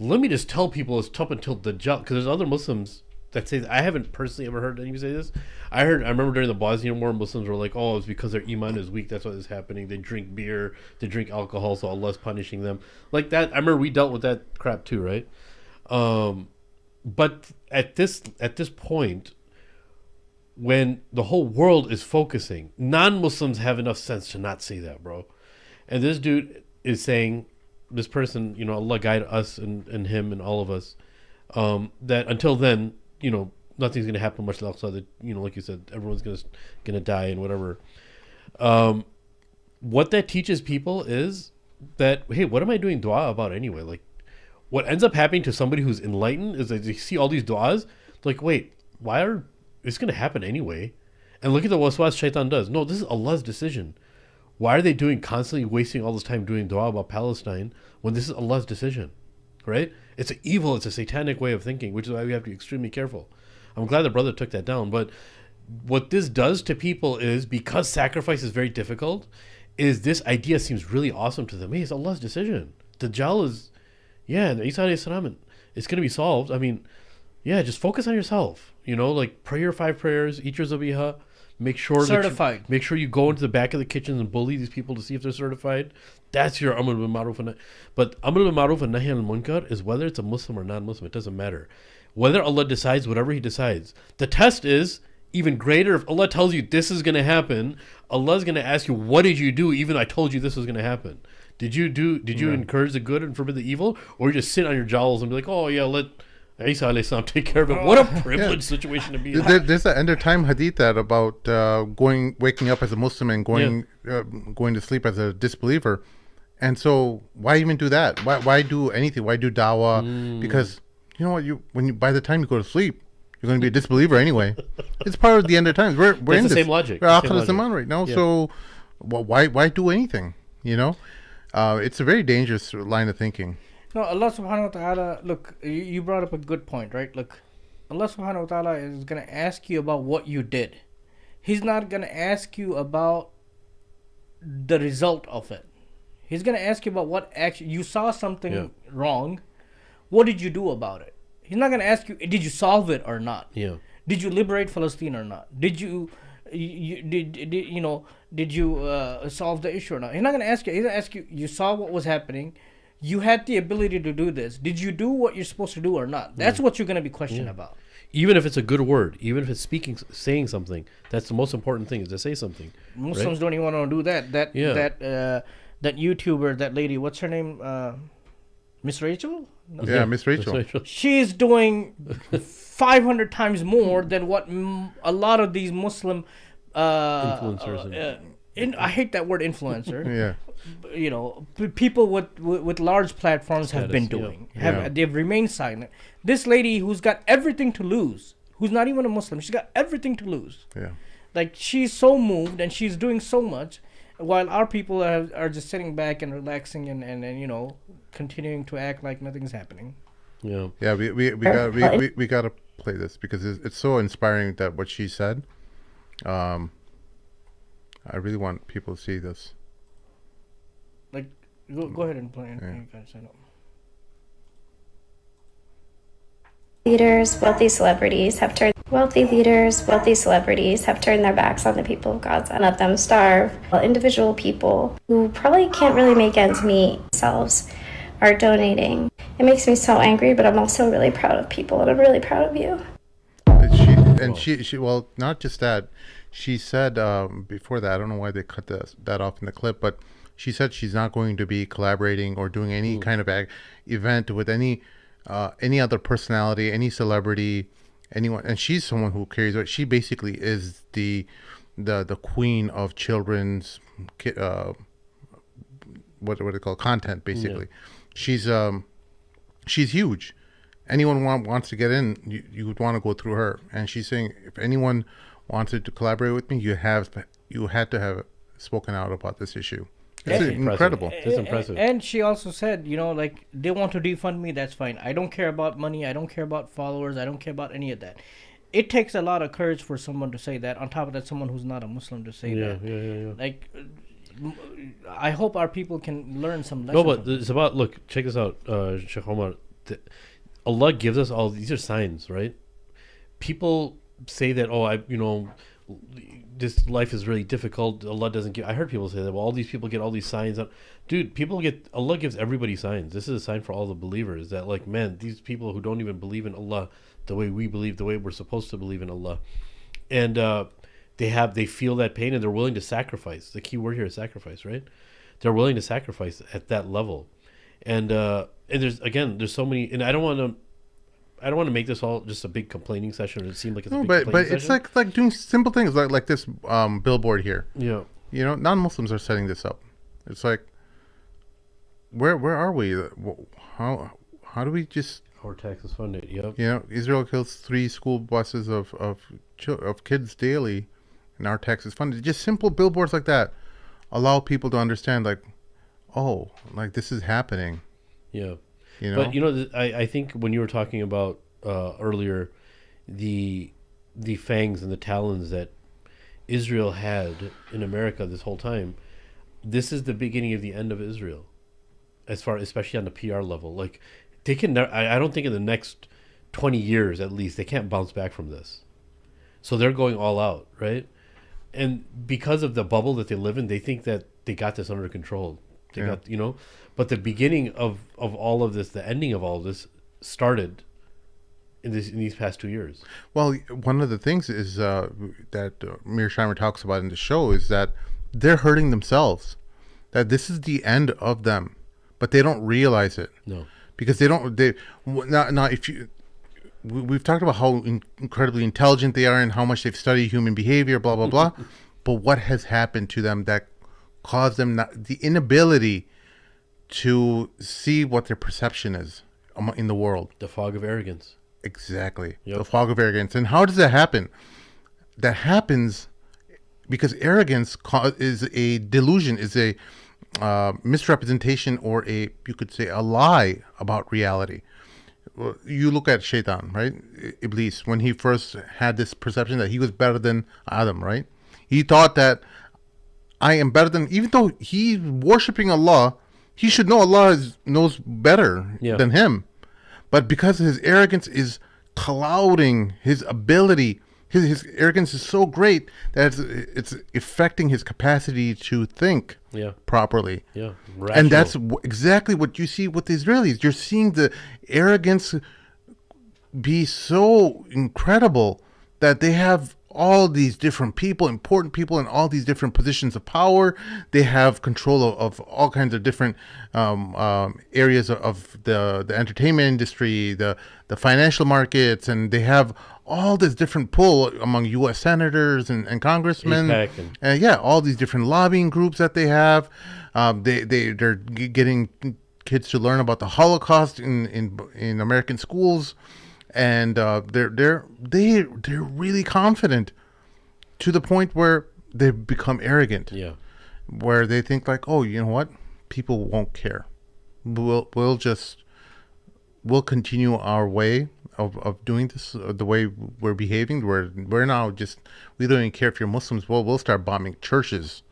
Let me just tell people it's up until Dajjal. Because there's other Muslims that say, I haven't personally ever heard anyone say this. I remember during the Bosnian War, Muslims were like, oh, it's because their iman is weak. That's why this is happening. They drink beer, they drink alcohol, so Allah's punishing them. Like that, I remember we dealt with that crap too, right? But at this point, when the whole world is focusing, non-Muslims have enough sense to not say that, bro. And this dude is saying, this person, you know, Allah guide us and him and all of us, that until then, you know, nothing's going to happen much to Al-Aqsa. That, you know, like you said, everyone's going to die and whatever. What that teaches people is that, hey, what am I doing dua about anyway? Like, what ends up happening to somebody who's enlightened is that they see all these du'as, like, wait, it's going to happen anyway. And look at the waswas shaitan does. No, this is Allah's decision. Why are they constantly wasting all this time doing dua about Palestine when this is Allah's decision, right? It's an evil, it's a satanic way of thinking, which is why we have to be extremely careful. I'm glad the brother took that down. But what this does to people is, because sacrifice is very difficult, is this idea seems really awesome to them. Hey, it's Allah's decision. Dajjal is... Yeah, and Isa alayhi salam, it's going to be solved. I mean, yeah, just focus on yourself. You know, like, pray your 5 prayers, eat your zabiha, make sure certified. Make sure you go into the back of the kitchen and bully these people to see if they're certified. That's your amr bil ma'ruf and nahy. But amr bil ma'ruf and nahy anil munkar is whether it's a Muslim or non-Muslim. It doesn't matter. Whether Allah decides whatever He decides. The test is even greater. If Allah tells you this is going to happen, Allah's going to ask you, what did you do even though I told you this was going to happen? Did you encourage the good and forbid the evil? Or you just sit on your jowls and be like, oh yeah, let Isa alayhi salam take care of it? What a privileged situation to be in. There's an end of time hadith that about waking up as a Muslim and going to sleep as a disbeliever. And so why even do that? Why do anything? Why do dawah? Because you know what, by the time you go to sleep, you're going to be a disbeliever anyway. It's part of the end of times. We're in the this. Same logic. We're Akhir Zaman right now. Yeah. So why do anything? You know? It's a very dangerous line of thinking. No, Allah subhanahu wa ta'ala, look, you brought up a good point, right? Look, Allah subhanahu wa ta'ala is going to ask you about what you did. He's not going to ask you about the result of it. He's going to ask you about what action. You saw something wrong. What did you do about it? He's not going to ask you, did you solve it or not? Yeah. Did you liberate Palestine or not? Did you solve the issue or not? He's not going to ask you. He's going to ask you, you saw what was happening. You had the ability to do this. Did you do what you're supposed to do or not? That's what you're going to be questioned about. Even if it's a good word, even if it's saying something, that's the most important thing, is to say something. Muslims don't even want to do that. That YouTuber, that lady, what's her name? Miss Rachel? No. Yeah, Miss Rachel. She's doing 500 times more than what a lot of these Muslim influencers. I hate that word influencer. Yeah. You know, people with large platforms have been doing. They've remained silent. This lady who's got everything to lose, who's not even a Muslim, she's got everything to lose. Yeah. Like, she's so moved and she's doing so much, while our people are just sitting back and relaxing and you know, continuing to act like nothing's happening. Yeah. Yeah, we got to play this because it's so inspiring that what she said. I really want people to see this. Like, go ahead and play it. Yeah. You guys, I know. Wealthy leaders, wealthy celebrities have turned their backs on the people of God and let them starve, while individual people who probably can't really make ends meet themselves are donating. It makes me so angry, but I'm also really proud of people, and I'm really proud of you. She well, not just that. She said before that, I don't know why they cut that off in the clip, but she said she's not going to be collaborating or doing any kind of event with any other personality, any celebrity, anyone. And she's someone who carries it. She basically is the queen of children's what do they call content, basically. Yeah. She's huge. Anyone wants to get in, you would want to go through her. And she's saying, if anyone wanted to collaborate with me, you had to have spoken out about this issue. It's incredible. It's impressive. And she also said, like, they want to defund me, that's fine. I don't care about money. I don't care about followers. I don't care about any of that. It takes a lot of courage for someone to say that. On top of that, someone who's not a Muslim to say that. Yeah. Like, I hope our people can learn some lessons. No, but it's about, look, check this out, Sheikh Omar. Allah gives us all, these are signs, right? People say that, this life is really difficult. Allah doesn't give. I heard people say that. Well, all these people get all these signs. Dude, Allah gives everybody signs. This is a sign for all the believers that, like, man, these people who don't even believe in Allah the way we believe, the way we're supposed to believe in Allah, and they feel that pain and they're willing to sacrifice. The key word here is sacrifice, right? They're willing to sacrifice at that level, and there's so many. And I don't want to make this all just a big complaining session. It seemed like it's a big complaining it's session. like doing simple things like this billboard here. Yeah. Non-Muslims are setting this up. It's like, where are we? How do we just? Our taxes funded. Yep. Israel kills 3 school buses of kids daily, and our taxes funded. Just simple billboards like that allow people to understand, like, oh, like this is happening. Yeah. But I think when you were talking about earlier the fangs and the talons that Israel had in America this whole time, this is the beginning of the end of Israel, especially on the PR level. Like, they can I don't think in the next 20 years at least they can't bounce back from this. So they're going all out, right? And because of the bubble that they live in, they think that they got this under control. But the beginning of all of this, the ending of all of this, started in these past 2 years. Well, one of the things is that Mir Shimer talks about in the show is that they're hurting themselves. That this is the end of them, but they don't realize it. No, because they don't. We've talked about how incredibly intelligent they are and how much they've studied human behavior, blah blah blah. But what has happened to them that caused them the inability to see what their perception is in the world? The fog of arrogance. Exactly. Yep. The fog of arrogance. And how does that happen? That happens because arrogance is a delusion, is a misrepresentation, or you could say a lie about reality. You look at Shaitan, right? Iblis, when he first had this perception that he was better than Adam, right? He thought that I am better than, even though he's worshiping Allah, he should know Allah knows better than him. But because his arrogance is clouding his ability, his arrogance is so great that it's affecting his capacity to think properly. Yeah, and that's exactly what you see with the Israelis. You're seeing the arrogance be so incredible that they have all these different people, important people in all these different positions of power. They have control of all kinds of different areas of the entertainment industry, the financial markets, and they have all this different pull among U.S. senators and congressmen, and all these different lobbying groups that they have. They're getting kids to learn about the Holocaust in American schools. And they're really confident to the point where they've become arrogant. Yeah, where they think like, oh, you know what, people won't care. We'll continue our way. of doing this the way we're behaving. We're now just, we don't even care if you're Muslims. We'll start bombing churches.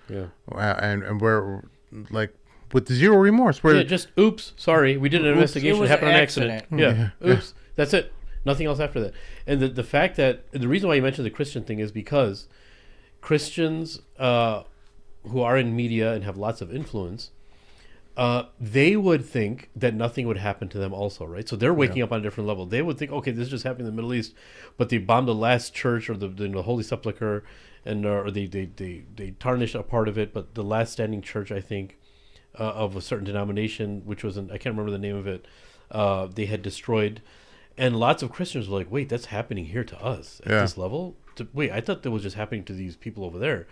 Yeah. And we're like with zero remorse. We're just oops, sorry, we did an investigation. It happened on accident. Yeah. Oops. That's it. Nothing else after that. And the fact that the reason why you mentioned the Christian thing is because Christians who are in media and have lots of influence, they would think that nothing would happen to them also, right? So they're waking up on a different level. They would think, okay, this is just happening in the Middle East, but they bombed the last church or the Holy Sepulchre, and or they tarnished a part of it, but the last standing church, I think, of a certain denomination, which was I can't remember the name of it, they had destroyed. And lots of Christians were like, wait, that's happening here to us at this level? Wait, I thought that was just happening to these people over there.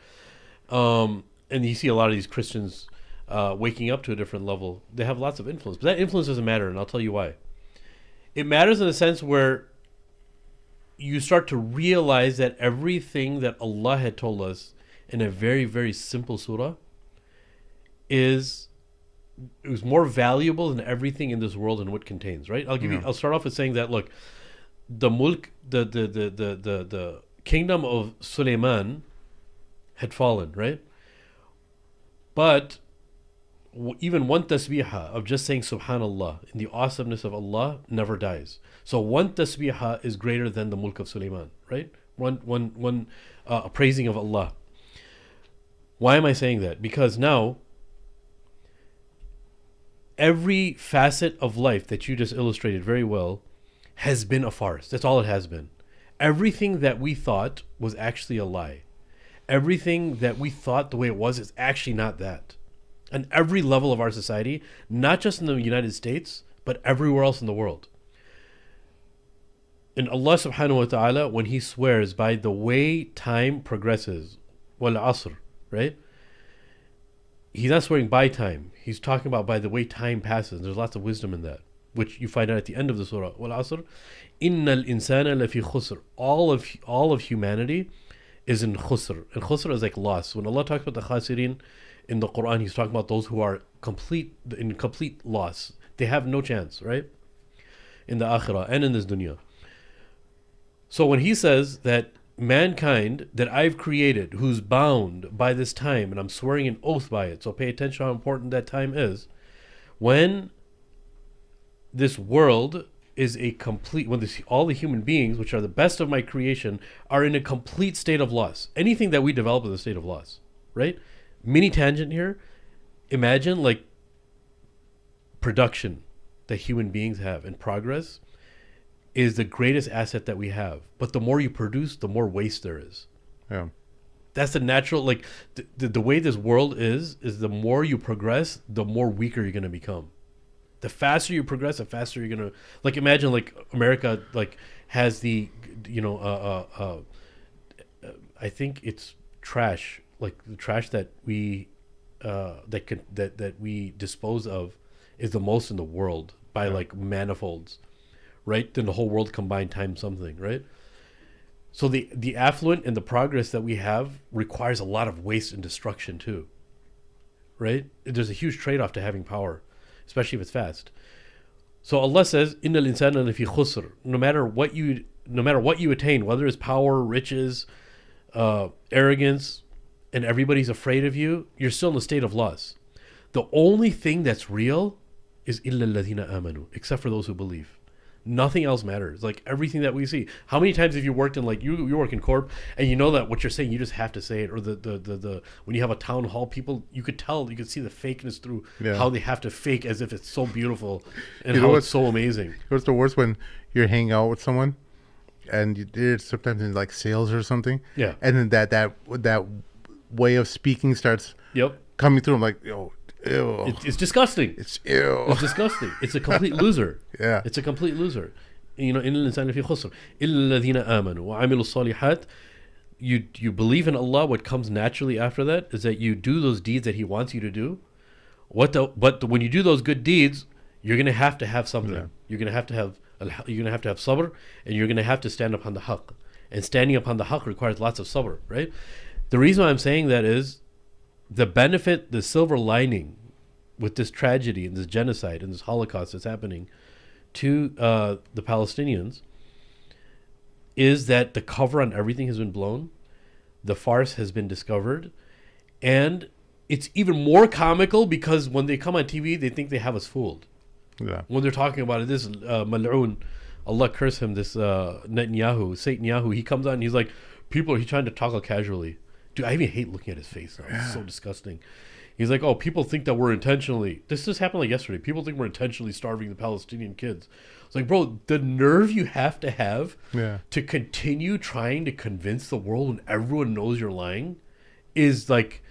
And you see a lot of these Christians waking up to a different level. They have lots of influence. But that influence doesn't matter, and I'll tell you why. It matters in the sense where you start to realize that everything that Allah had told us in a very, very simple surah it was more valuable than everything in this world and what it contains, right? I'll start off with saying that, look, the mulk, the kingdom of Suleiman had fallen, right? But even one tasbihah of just saying subhanallah in the awesomeness of Allah never dies. So one tasbihah is greater than the mulk of Suleiman, right? One praising of Allah. Why am I saying that? Because now every facet of life that you just illustrated very well has been a farce. That's all it has been. Everything that we thought was actually a lie. Everything that we thought the way it was is actually not that. On every level of our society, not just in the United States, but everywhere else in the world. And Allah subhanahu wa ta'ala, when He swears by the way time progresses, wal asr, right? He's not swearing by time. He's talking about by the way time passes. There's lots of wisdom in that, which you find out at the end of the surah. Wal asr, innal insana lafi khusr. All of humanity is in khusr. And khusr is like loss. When Allah talks about the khasirin in the Quran, He's talking about those who are in complete loss. They have no chance, right? In the akhirah and in this dunya. So when He says that mankind that I've created, who's bound by this time, and I'm swearing an oath by it, so pay attention how important that time is. When this world is all the human beings, which are the best of my creation, are in a complete state of loss. Anything that we develop is a state of loss, right? Mini tangent here. Imagine like production that human beings have and progress is the greatest asset that we have. But the more you produce, the more waste there is. Yeah. That's the natural, like the way this world is the more you progress, the more weaker you're going to become. The faster you progress, the faster you're going to, like, imagine like America, like has the, I think it's trash, like the trash that we, that we dispose of is the most in the world by like manifolds. Right? Then the whole world combined times something, right? So the affluent and the progress that we have requires a lot of waste and destruction too. Right? There's a huge trade-off to having power, especially if it's fast. So Allah says, "Innal insana lafi khusr." No matter what you attain, whether it's power, riches, arrogance, and everybody's afraid of you, you're still in a state of loss. The only thing that's real is illa alladhina amanu, except for those who believe. Nothing else matters. Like everything that we see. How many times have you worked in, like you work in corp, and you know that what you're saying, you just have to say it. Or the when you have a town hall, people, you could see the fakeness through how they have to fake as if it's so beautiful and how it's so amazing. What's the worst? When you're hanging out with someone and you're sometimes in like sales or something. Yeah. And then that way of speaking starts coming through. I'm like, yo. Ew. It's disgusting. It's ew. It's disgusting. It's a complete loser. Yeah. It's a complete loser. You know, إِنَّ الْإِنسَانَ فِي خُسْرٍ إِلَّا الَّذِينَ آمَنُوا وَعَمِلُوا الصَّالِحَاتِ. You believe in Allah. What comes naturally after that is that you do those deeds that He wants you to do. But when you do those good deeds, you're gonna have to have something. Yeah. You're gonna have to have sabr, and you're gonna have to stand upon the haqq. And standing upon the haqq requires lots of sabr, right? The reason why I'm saying that is the benefit, the silver lining with this tragedy and this genocide and this Holocaust that's happening to the Palestinians is that the cover on everything has been blown, the farce has been discovered, and it's even more comical because when they come on TV, they think they have us fooled. Yeah. When they're talking about it, this Mal'oon, Allah curse him, this Netanyahu, he comes on and he's like, he's trying to talk casually. Dude, I even hate looking at his face now. It's so disgusting. He's like, oh, people think that we're intentionally, this just happened like yesterday, people think we're intentionally starving the Palestinian kids. It's like, bro, the nerve you have to continue trying to convince the world when everyone knows you're lying is like,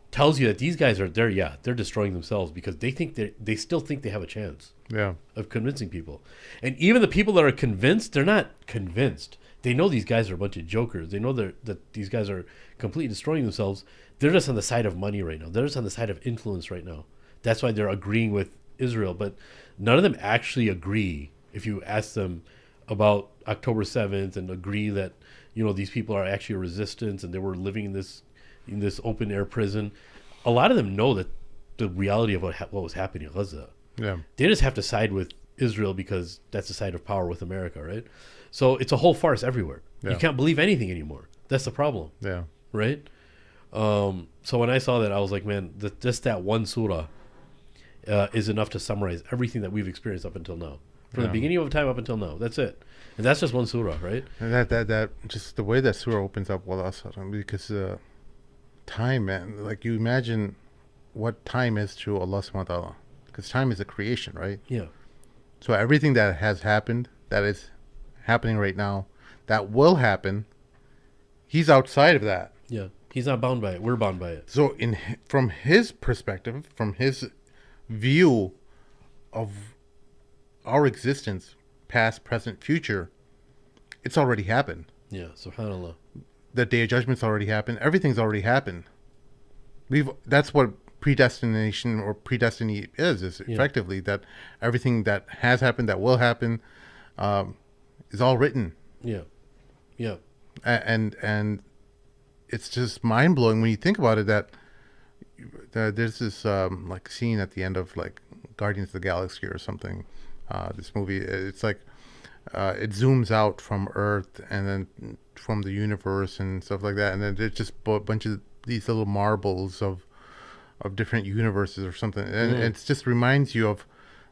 tells you that these guys are there. Yeah, they're destroying themselves because they still think they have a chance of convincing people. And even the people that are convinced, they're not convinced. They know these guys are a bunch of jokers. They know that these guys are completely destroying themselves. They're just on the side of money right now. They're just on the side of influence right now. That's why they're agreeing with Israel. But none of them actually agree. If you ask them about October 7th and agree that, you know, these people are actually a resistance and they were living in this open air prison, a lot of them know that the reality of what was happening in Gaza. Yeah. They just have to side with Israel because that's the side of power with America, right? So it's a whole farce everywhere. Yeah. You can't believe anything anymore. That's the problem. Yeah. Right? So when I saw that, I was like, man, just that one surah is enough to summarize everything that we've experienced up until now. From the beginning of time up until now. That's it. And that's just one surah, right? And that just the way that surah opens up, because time, man, like you imagine what time is to Allah subhanahu wa ta'ala. Because time is a creation, right? Yeah. So everything that has happened, that is happening right now, that will happen, he's outside of that. Yeah. He's not bound by it. We're bound by it. So from his perspective, from his view of our existence, past, present, future, it's already happened. Yeah, subhanAllah. The day of judgment's already happened. Everything's already happened. That's what predestination or predestiny is effectively, that everything that has happened, that will happen, is all written. Yeah. Yeah. And it's just mind-blowing when you think about it, that there's this like scene at the end of like Guardians of the Galaxy or something, this movie. It's like it zooms out from Earth and then from the universe and stuff like that, and then there's just a bunch of these little marbles of different universes or something, and it just reminds you of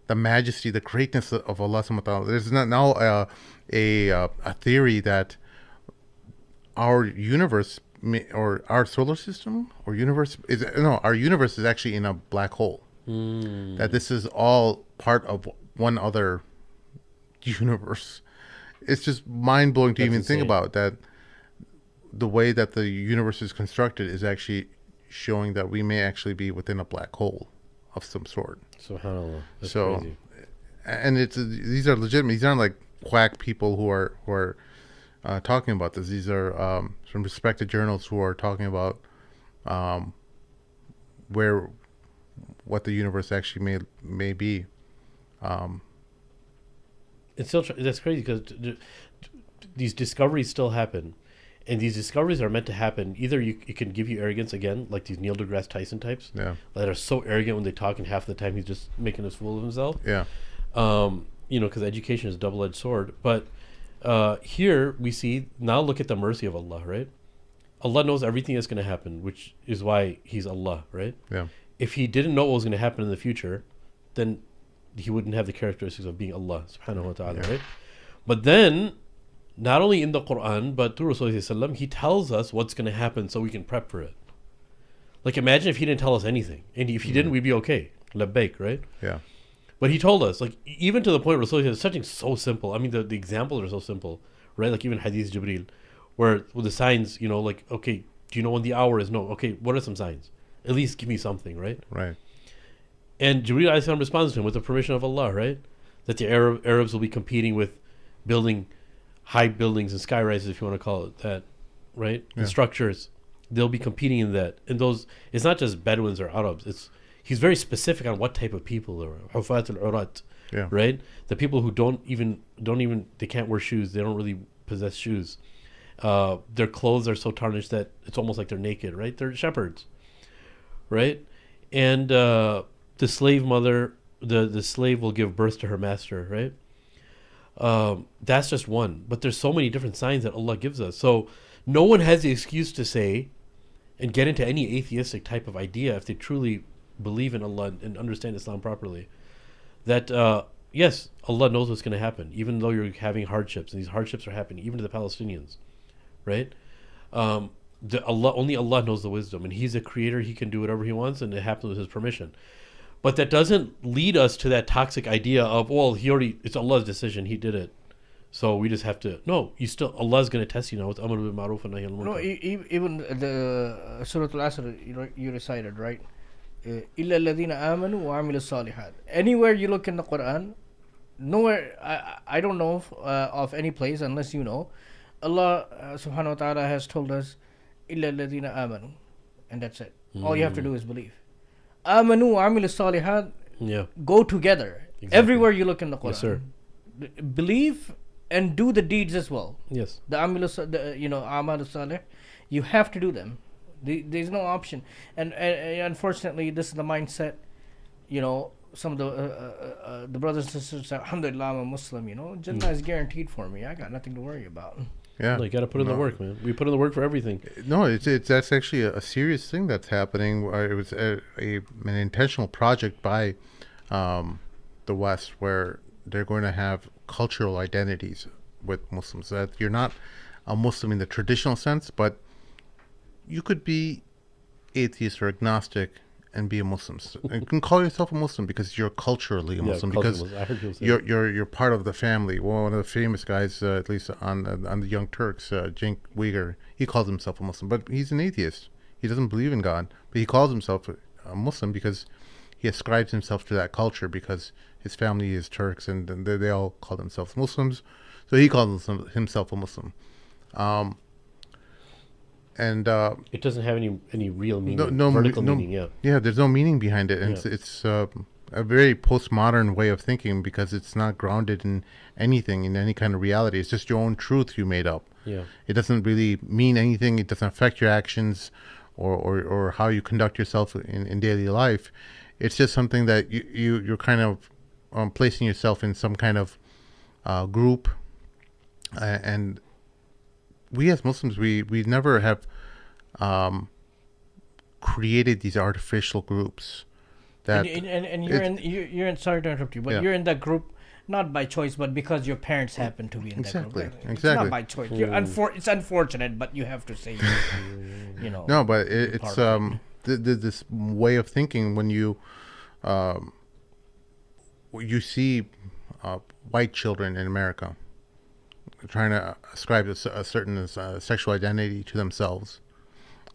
the majesty, the greatness of Allah subhanahu wa ta'ala. There's not now a theory that our universe or our solar system or universe our universe is actually in a black hole. That this is all part of one other universe. It's just mind-blowing to even think about that. The way that the universe is constructed is actually showing that we may actually be within a black hole of some sort. SubhanAllah. That's so crazy. And these are legitimate. These aren't like quack people who are talking about this. These are some respected journals who are talking about what the universe actually may be. It's still that's crazy because these discoveries still happen, and these discoveries are meant to happen. Either it can give you arrogance again, like these Neil deGrasse Tyson types, that are so arrogant when they talk, and half the time he's just making a fool of himself. Yeah. Because education is a double-edged sword. But here we see, now look at the mercy of Allah, right? Allah knows everything that's going to happen, which is why he's Allah, right? Yeah. If he didn't know what was going to happen in the future, then he wouldn't have the characteristics of being Allah subhanahu wa ta'ala, right? But then, not only in the Quran, but through Rasulullah, he tells us what's going to happen so we can prep for it. Like, imagine if he didn't tell us anything. And if he didn't, we'd be okay. Labbaik, right? Yeah. But he told us, like, even to the point where Rasulullah is something so simple. I mean, the examples are so simple, right? Like, even Hadith Jibreel, where with the signs, like, okay, do you know when the hour is? No. Okay, what are some signs? At least give me something, right? Right. And Jibreel alayhi salam responds to him with the permission of Allah, right? That the Arabs will be competing with building high buildings and sky rises, if you want to call it that, right? Yeah. And structures. They'll be competing in that. And those, it's not just Bedouins or Arabs. He's very specific on what type of people there are. Hufat al-Urat, right? The people who don't even, they can't wear shoes. They don't really possess shoes. Their clothes are so tarnished that it's almost like they're naked, right? They're shepherds, right? And the slave mother, the slave will give birth to her master, right? That's just one. But there's so many different signs that Allah gives us. So no one has the excuse to say and get into any atheistic type of idea if they truly believe in Allah and understand Islam properly. That, yes, Allah knows what's going to happen, even though you're having hardships. And these hardships are happening even to the Palestinians, right? Only Allah knows the wisdom. And He's a creator. He can do whatever He wants, and it happens with His permission. But that doesn't lead us to that toxic idea of, well, it's Allah's decision. He did it. So we just have to, no, Allah's going to test you now with Amr bil Ma'ruf and Nahy anil Munkar. No, even the Surah Al-Asr you recited, right? إِلَّا الَّذِينَ آمَنُوا وَعَمِلُوا الصَّالِحَاتِ. Anywhere you look in the Quran, nowhere, I don't know of any place, unless you know, Allah subhanahu wa ta'ala has told us, إِلَّا الَّذِينَ آمَنُوا. And that's it. All you have to do is believe. آمَنُوا وَعَمِلُوا الصَّالِحَاتِ go together. Exactly. Everywhere you look in the Quran. Yes, sir. Believe and do the deeds as well. Yes. The Amal Salih, you have to do them. There's no option. And unfortunately, this is the mindset, some of the brothers and sisters say, Alhamdulillah, I'm a Muslim, Jannah is guaranteed for me. I got nothing to worry about. Yeah. You got to put in the work, man. We put in the work for everything. No, that's actually a serious thing that's happening. It was an intentional project by the West where they're going to have cultural identities with Muslims. That you're not a Muslim in the traditional sense, but you could be atheist or agnostic and be a Muslim. You can call yourself a Muslim because you're culturally a Muslim, because you're part of the family. Well, one of the famous guys, at least on the Young Turks, Cenk Uygur, he calls himself a Muslim, but he's an atheist. He doesn't believe in God, but he calls himself a Muslim because he ascribes himself to that culture, because his family is Turks and they all call themselves Muslims. So he calls himself a Muslim. And it doesn't have any real meaning, vertical meaning. Yeah, there's no meaning behind it, and it's a very postmodern way of thinking, because it's not grounded in anything, in any kind of reality. It's just your own truth you made up. Yeah, it doesn't really mean anything. It doesn't affect your actions or how you conduct yourself in daily life. It's just something that you're kind of placing yourself in some kind of group, and we as Muslims, we never have created these artificial groups. That and you're in, sorry to interrupt you, but you're in that group not by choice, but because your parents happen to be in that group. Exactly. It's not by choice. It's unfortunate, but you have to say, No, but it's this way of thinking when you see white children in America trying to ascribe a certain sexual identity to themselves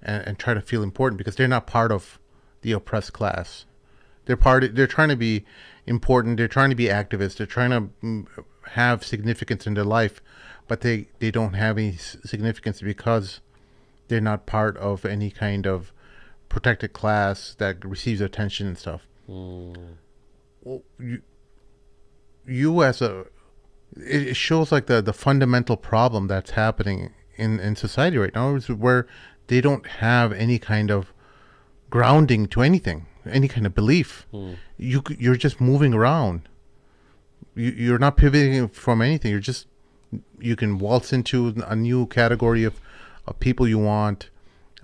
and try to feel important because they're not part of the oppressed class. They're trying to be important. They're trying to be activists. They're trying to have significance in their life, but they don't have any significance because they're not part of any kind of protected class that receives attention and stuff. Well, you as it shows like the fundamental problem that's happening in society right now, is where they don't have any kind of grounding to anything, any kind of belief. You're just moving around. You're not pivoting from anything. You can waltz into a new category of people you want.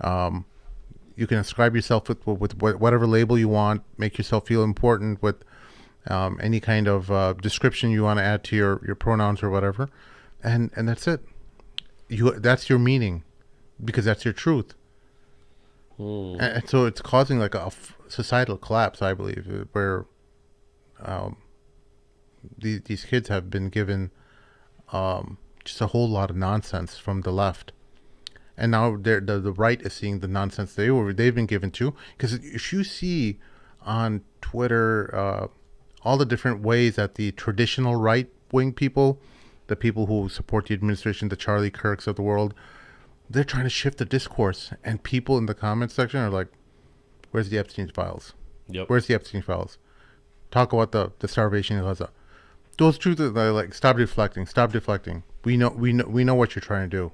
You can ascribe yourself with whatever label you want, make yourself feel important with any kind of description you want to add to your pronouns or whatever, and that's it. That's your meaning, because that's your truth. And so it's causing like a societal collapse, I believe, where these kids have been given just a whole lot of nonsense from the left. And now the right is seeing the nonsense they've been given to. Because if you see on Twitter all the different ways that the traditional right-wing people, the people who support the administration, the Charlie Kirks of the world, they're trying to shift the discourse. And people in the comments section are like, where's the Epstein files? Yep. Where's the Epstein files? Talk about the starvation in Gaza. Those truths are like, stop deflecting. We know what you're trying to do.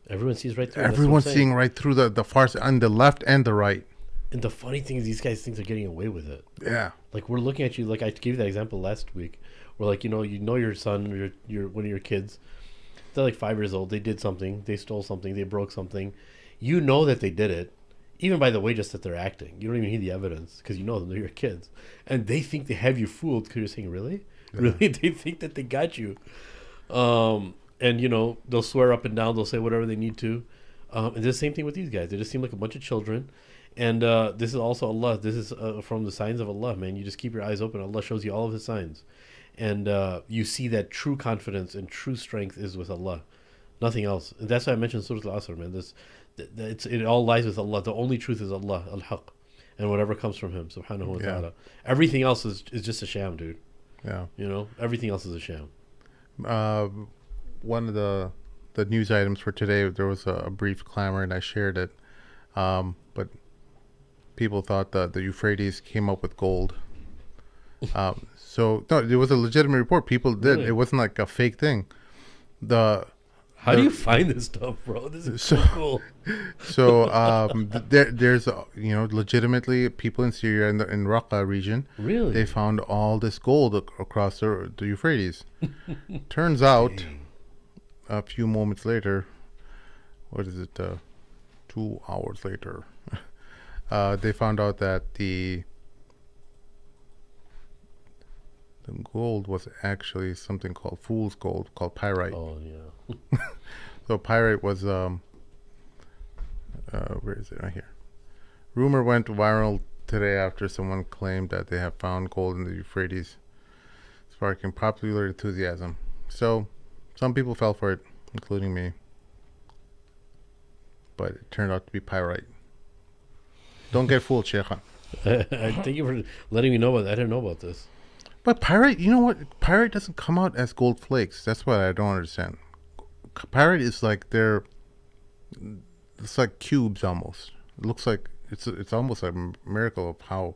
Everyone sees right through it. Everyone's seeing right through the farce on the left and the right. And the funny thing is, these guys think they're getting away with it. Yeah. Like, we're looking at you, like I gave you that example last week, where, like, you know your son or your one of your kids, they're like 5 years old, they did something, they stole something, they broke something. You know that they did it, even by the way just that they're acting. You don't even need the evidence, because you know them, they're your kids. And they think they have you fooled, because you're saying, really? Yeah. Really? They think that they got you. And, you know, they'll swear up and down, they'll say whatever they need to. And it's the same thing with these guys. They just seem like a bunch of children. And this is also Allah. This is from the signs of Allah, man. You just keep your eyes open. Allah shows you all of His signs. And you see that true confidence and true strength is with Allah. Nothing else. And that's why I mentioned Surah Al-Asr, man. It all lies with Allah. The only truth is Allah, Al-Haq. And whatever comes from Him, subhanahu wa ta'ala. Everything else is just a sham, dude. Yeah. You know? Everything else is a sham. One of the news items for today, there was a brief clamor, and I shared it. But people thought that the Euphrates came up with gold. So no, it was a legitimate report. People did. Really? It wasn't like a fake thing. How do you find this stuff, bro? This is so cool. So there's legitimately people in Syria in Raqqa region. Really, they found all this gold across the Euphrates. Turns out, a few moments later, what is it? 2 hours later. They found out that the gold was actually something called fool's gold, called pyrite. Oh yeah. So pyrite was where is it? Right here. Rumor went viral today after someone claimed that they have found gold in the Euphrates, sparking popular enthusiasm. So some people fell for it, including me. But it turned out to be pyrite. Don't get fooled, Sheikhan. Thank you for letting me know about that. I didn't know about this. But pyrite, you know what? Pyrite doesn't come out as gold flakes. That's what I don't understand. Pyrite is like it's like cubes almost. It looks like it's almost a miracle of how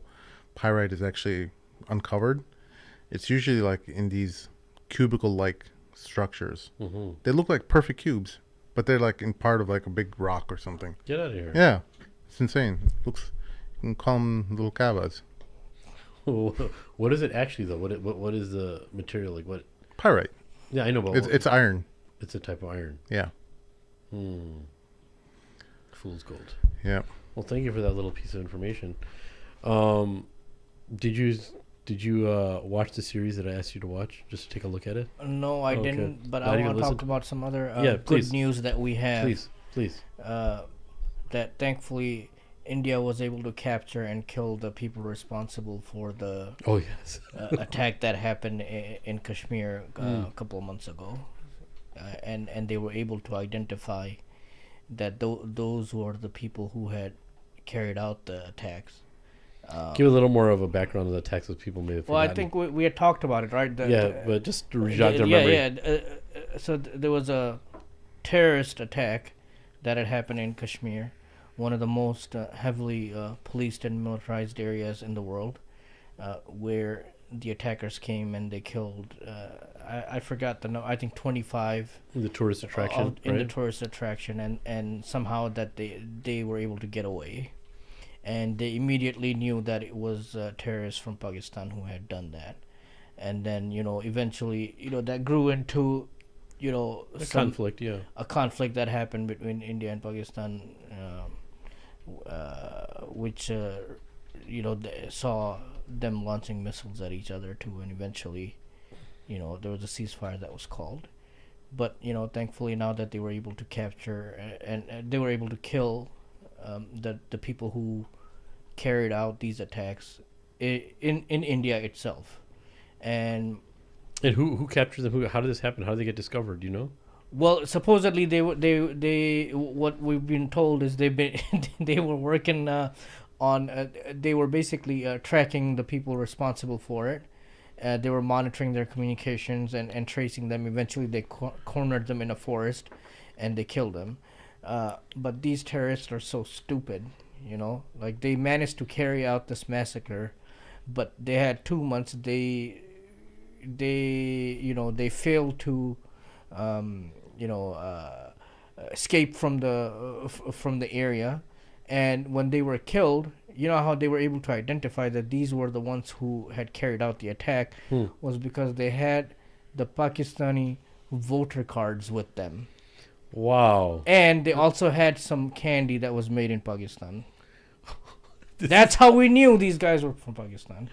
pyrite is actually uncovered. It's usually like in these cubicle-like structures. Mm-hmm. They look like perfect cubes, but they're like in part of like a big rock or something. Get out of here. Yeah. It's insane. It looks, you can call them little cabas. What is it actually though? What is the material like? What? Pyrite. Yeah, I know. But it's iron. It's a type of iron. Yeah. Fool's gold. Yeah. Well, thank you for that little piece of information. Did you watch the series that I asked you to watch? Just to take a look at it. No, I didn't. But I want to talk about some other good news that we have. Please. That thankfully India was able to capture and kill the people responsible for the attack that happened in Kashmir a couple of months ago, and they were able to identify that those were the people who had carried out the attacks. Give a little more of a background of the attacks that people may have forgotten. Well, I think we had talked about it, right? But just to jog their memory. So there was a terrorist attack that had happened in Kashmir, one of the most heavily policed and militarized areas in the world, where the attackers came and they killed, I forgot the number, I think 25. The tourist attraction, in the tourist attraction, and somehow that they were able to get away. And they immediately knew that it was terrorists from Pakistan who had done that. And then, eventually, that grew into, a conflict, a conflict that happened between India and Pakistan, which they saw them launching missiles at each other too, and eventually there was a ceasefire that was called. But thankfully now that they were able to capture and they were able to kill the people who carried out these attacks in India itself. And who captured them? How did this happen? How did they get discovered? Do you know? Well, supposedly they what we've been told is they were working on they were basically tracking the people responsible for it. They were monitoring their communications and tracing them. Eventually, they cornered them in a forest, and they killed them. But these terrorists are so stupid, like they managed to carry out this massacre, but they had 2 months. They failed to escape from the area, and when they were killed, you know how they were able to identify that these were the ones who had carried out the attack was because they had the Pakistani voter cards with them. Wow. And they also had some candy that was made in Pakistan. That's how we knew these guys were from Pakistan.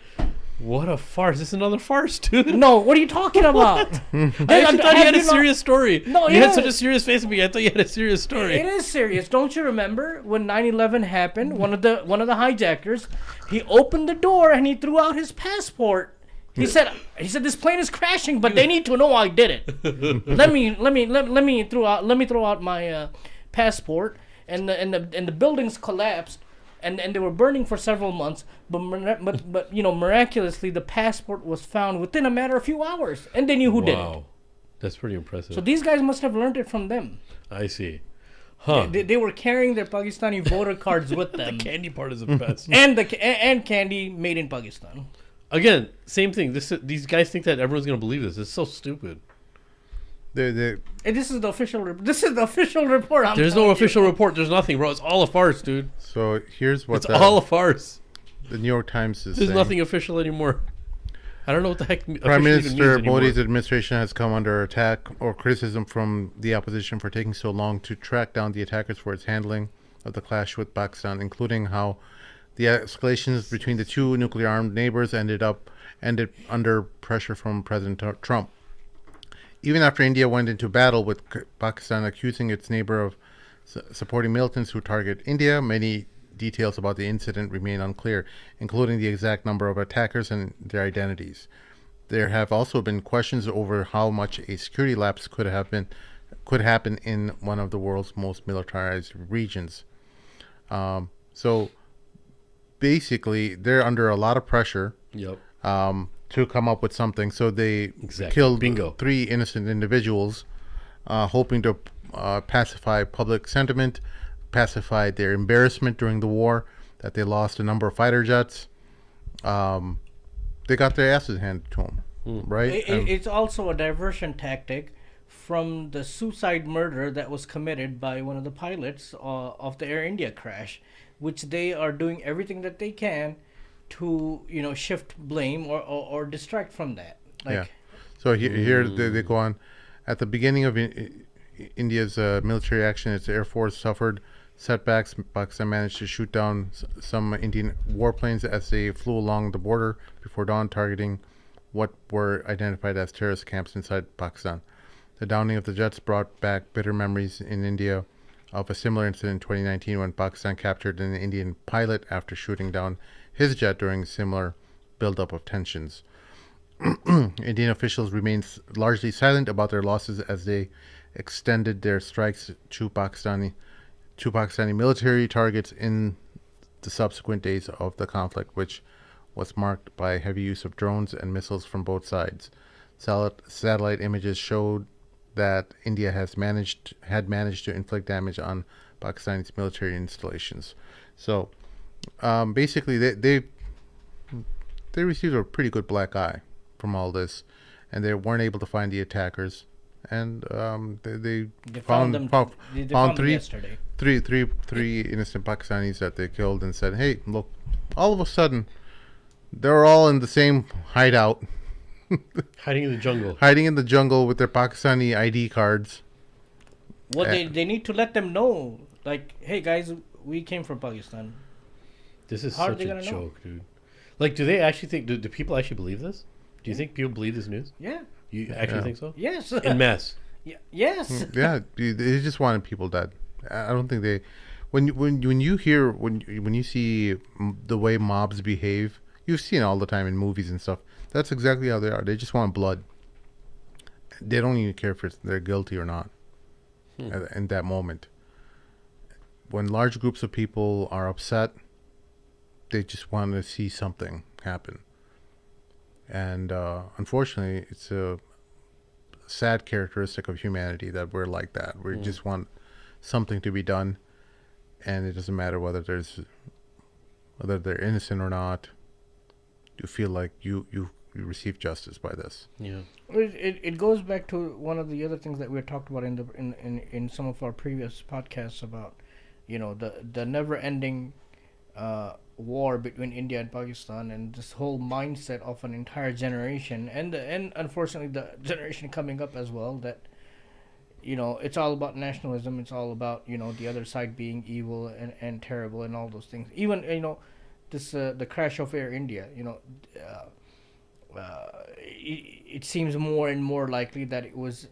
What a farce. This is another farce, dude. No, what are you talking about? I actually thought you had a serious story. No, you had such a serious face at me. I thought you had a serious story. It is serious. Don't you remember when 9/11 happened? One of the hijackers, he opened the door and he threw out his passport. He said this plane is crashing, but they need to know I did it. let me throw out my passport, and the buildings collapsed. And they were burning for several months, but miraculously the passport was found within a matter of few hours, and they knew who did it. Wow, that's pretty impressive. So these guys must have learned it from them. I see. Huh? They were carrying their Pakistani voter cards with them. The candy part is the best. and candy made in Pakistan. Again, same thing. These guys think that everyone's gonna believe this. It's so stupid. And this is the official. This is the official report. There's no official report. There's nothing, bro. It's all a farce, dude. So here's what it's all a farce. The New York Times is There's saying. nothing official anymore. I don't know what the heck. Prime Minister Modi's administration has come under attack or criticism from the opposition for taking so long to track down the attackers for its handling of the clash with Pakistan, including how the escalations between the two nuclear-armed neighbors ended under pressure from President Trump. Even after India went into battle with Pakistan, accusing its neighbor of supporting militants who target India, many details about the incident remain unclear, including the exact number of attackers and their identities. There have also been questions over how much a security lapse could happen in one of the world's most militarized regions. So basically, they're under a lot of pressure. Yep. To come up with something. So they killed 3 innocent individuals, hoping to pacify public sentiment, pacify their embarrassment during the war, that they lost a number of fighter jets. They got their asses handed to them, right? It's also a diversion tactic from the suicide murder that was committed by one of the pilots of the Air India crash, which they are doing everything that they can to shift blame or distract from that. So here they go on. At the beginning of India's military action, its air force suffered setbacks. Pakistan managed to shoot down some Indian warplanes as they flew along the border before dawn, targeting what were identified as terrorist camps inside Pakistan. The downing of the jets brought back bitter memories in India of a similar incident in 2019 when Pakistan captured an Indian pilot after shooting down his jet during similar buildup of tensions. Indian officials remained largely silent about their losses as they extended their strikes to Pakistani military targets in the subsequent days of the conflict, which was marked by heavy use of drones and missiles from both sides. Satellite images showed that India had managed to inflict damage on Pakistan's military installations. So basically, they received a pretty good black eye from all this, and they weren't able to find the attackers. And they found three innocent Pakistanis that they killed, and said, "Hey, look! All of a sudden, they're all in the same hideout, hiding in the jungle with their Pakistani ID cards." Well, they need to let them know, like, "Hey guys, we came from Pakistan." This is such a joke, dude. Like, do they actually think? Do people actually believe this? Do you think people believe this news? Yeah. You actually think so? Yes. In mass. Yes. Yeah, they just wanted people dead. I don't think they. When you see the way mobs behave, you've seen it all the time in movies and stuff. That's exactly how they are. They just want blood. They don't even care if they're guilty or not. In that moment, when large groups of people are upset, they just want to see something happen. And unfortunately, it's a sad characteristic of humanity that we're like that. We just want something to be done, and it doesn't matter whether they're innocent or not. You feel like you receive justice by this. Yeah. It goes back to one of the other things that we talked about in some of our previous podcasts about, the never ending war between India and Pakistan, and this whole mindset of an entire generation, and unfortunately the generation coming up as well, that it's all about nationalism. It's all about the other side being evil and terrible and all those things. Even this the crash of Air India. It seems more and more likely that it was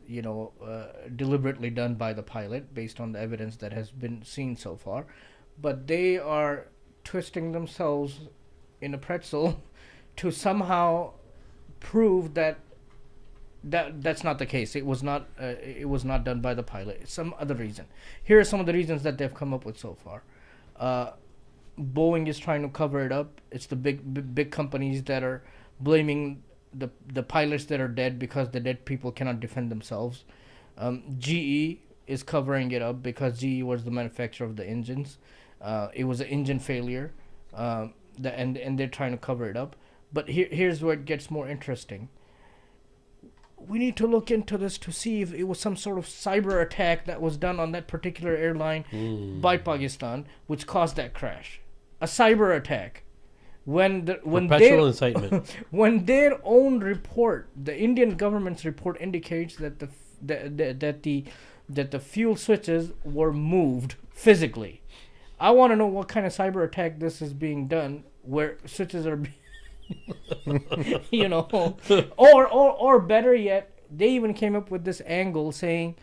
deliberately done by the pilot based on the evidence that has been seen so far, but they are twisting themselves in a pretzel to somehow prove that's not the case. It was not done by the pilot. It's some other reason. Here are some of the reasons that they've come up with so far. Boeing is trying to cover it up. It's the big companies that are blaming the pilots that are dead because the dead people cannot defend themselves. GE is covering it up because GE was the manufacturer of the engines. It was an engine failure, and they're trying to cover it up. But here's where it gets more interesting. We need to look into this to see if it was some sort of cyber attack that was done on that particular airline by Pakistan, which caused that crash. A cyber attack. Perpetual incitement. When their own report, the Indian government's report, indicates that the fuel switches were moved physically. I want to know what kind of cyber attack this is being done, where switches are, or better yet, they even came up with this angle saying,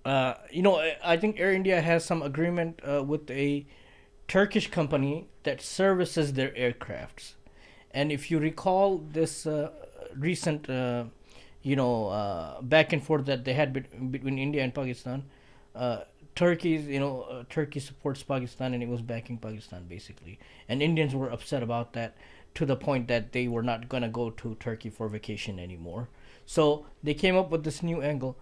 I think Air India has some agreement with a Turkish company that services their aircrafts, and if you recall this recent, back and forth that they had between India and Pakistan. Turkey supports Pakistan, and it was backing Pakistan basically. And Indians were upset about that to the point that they were not going to go to Turkey for vacation anymore. So they came up with this new angle.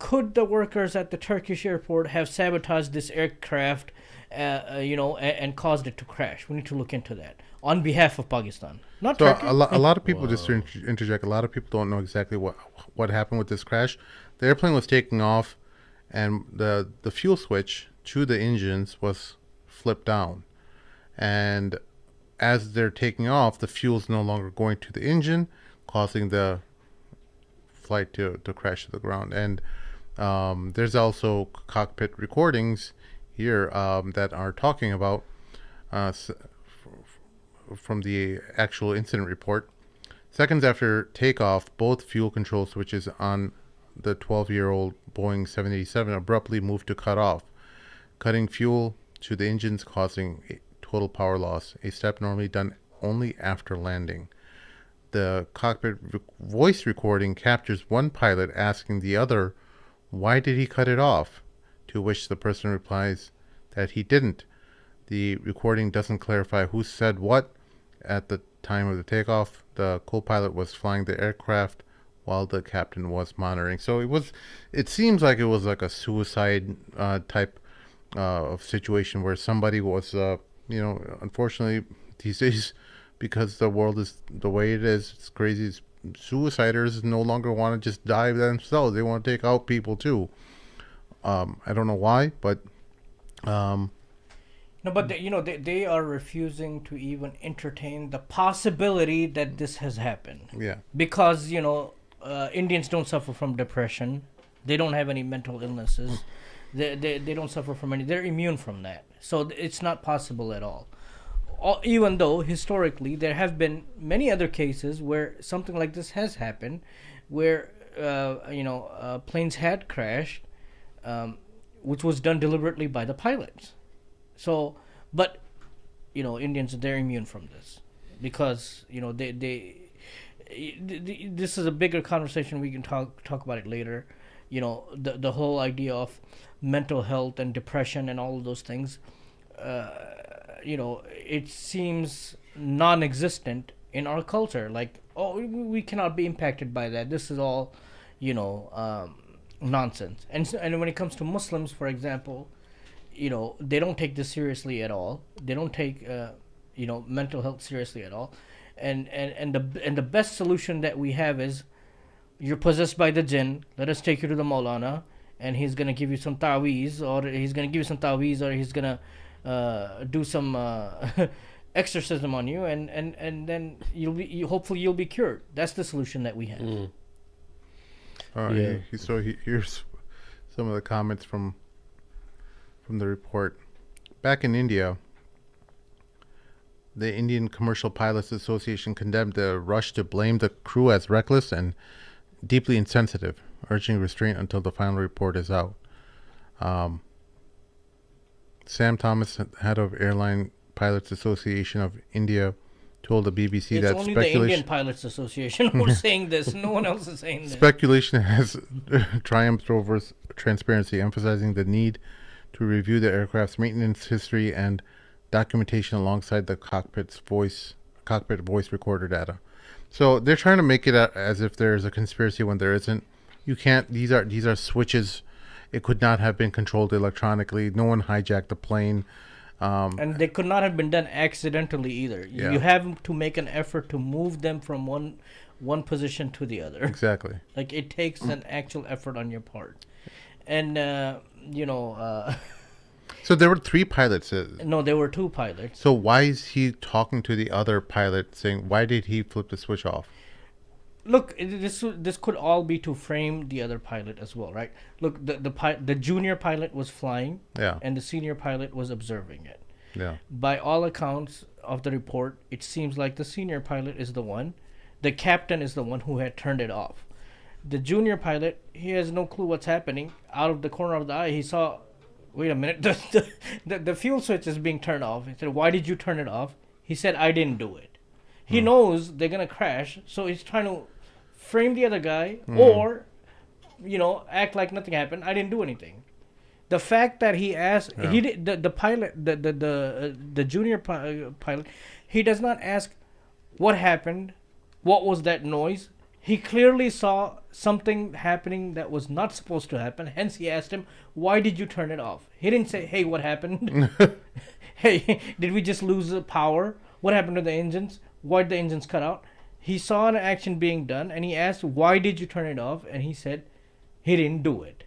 Could the workers at the Turkish airport have sabotaged this aircraft, and caused it to crash? We need to look into that on behalf of Pakistan, not So Turkey. a lot of people, just to interject, a lot of people don't know exactly what happened with this crash. The airplane was taking off, and the fuel switch to the engines was flipped down, and as they're taking off, the fuel's no longer going to the engine, causing the flight to crash to the ground. And there's also cockpit recordings here that are talking about from the actual incident report. Seconds after takeoff, both fuel control switches on the 12-year-old Boeing 787 abruptly moved to cut off, cutting fuel to the engines, causing a total power loss, a step normally done only after landing. The cockpit voice recording captures one pilot asking the other, "Why did he cut it off?" To which the person replies that he didn't. The recording doesn't clarify who said what at the time of the takeoff. The co-pilot was flying the aircraft while the captain was monitoring. So it seems like it was like a suicide type of situation where somebody was, unfortunately these days, because the world is the way it is, it's crazy. Suiciders no longer want to just die themselves. They want to take out people too. I don't know why, but No, but they are refusing to even entertain the possibility that this has happened. Yeah. Because Indians don't suffer from depression. They don't have any mental illnesses. They don't suffer from any. They're immune from that. So it's not possible at all. Even though historically there have been many other cases where something like this has happened, where planes had crashed, which was done deliberately by the pilots. So, but Indians, they're immune from this because this is a bigger conversation. We can talk about it later. The whole idea of mental health and depression and all of those things. It seems non-existent in our culture. Like, we cannot be impacted by that. This is all, nonsense. And when it comes to Muslims, for example, they don't take this seriously at all. They don't take, mental health seriously at all. And the best solution that we have is, you're possessed by the jinn. Let us take you to the Maulana, and he's gonna give you some ta'weez, or he's gonna do some exorcism on you, and then hopefully you'll be cured. That's the solution that we have. All right. So here's some of the comments from the report. Back in India, the Indian Commercial Pilots Association condemned the rush to blame the crew as reckless and deeply insensitive, urging restraint until the final report is out. Sam Thomas, head of Airline Pilots Association of India, told the BBC It's that only the Indian Pilots Association who's saying this. No one else is saying this. Speculation has triumphed over transparency, emphasizing the need to review the aircraft's maintenance history and documentation alongside the cockpit voice recorder data. So they're trying to make it out as if there's a conspiracy when there isn't. You can't. These are switches. It could not have been controlled electronically. No one hijacked the plane. And they could not have been done accidentally either. Yeah. You have to make an effort to move them from one position to the other. Exactly. Like it takes an actual effort on your part. And so there were 3 pilots. No, there were 2 pilots. So why is he talking to the other pilot, saying why did he flip the switch off? Look, this could all be to frame the other pilot as well, right? Look, the junior pilot was flying, and the senior pilot was observing it. Yeah. By all accounts of the report, it seems like the senior pilot is the one, the captain is the one who had turned it off. The junior pilot, he has no clue what's happening. Out of the corner of the eye, he saw, wait a minute, the fuel switch is being turned off. He said, "Why did you turn it off?" He said, "I didn't do it." He knows they're going to crash, so he's trying to frame the other guy or, act like nothing happened. I didn't do anything. The fact that he asked, he did, the pilot, the junior pilot, he does not ask what happened, what was that noise. He clearly saw something happening that was not supposed to happen. Hence, he asked him, "Why did you turn it off?" He didn't say, "Hey, what happened? Hey, did we just lose the power? What happened to the engines? Why did the engines cut out?" He saw an action being done, and he asked, "Why did you turn it off?" And he said, he didn't do it.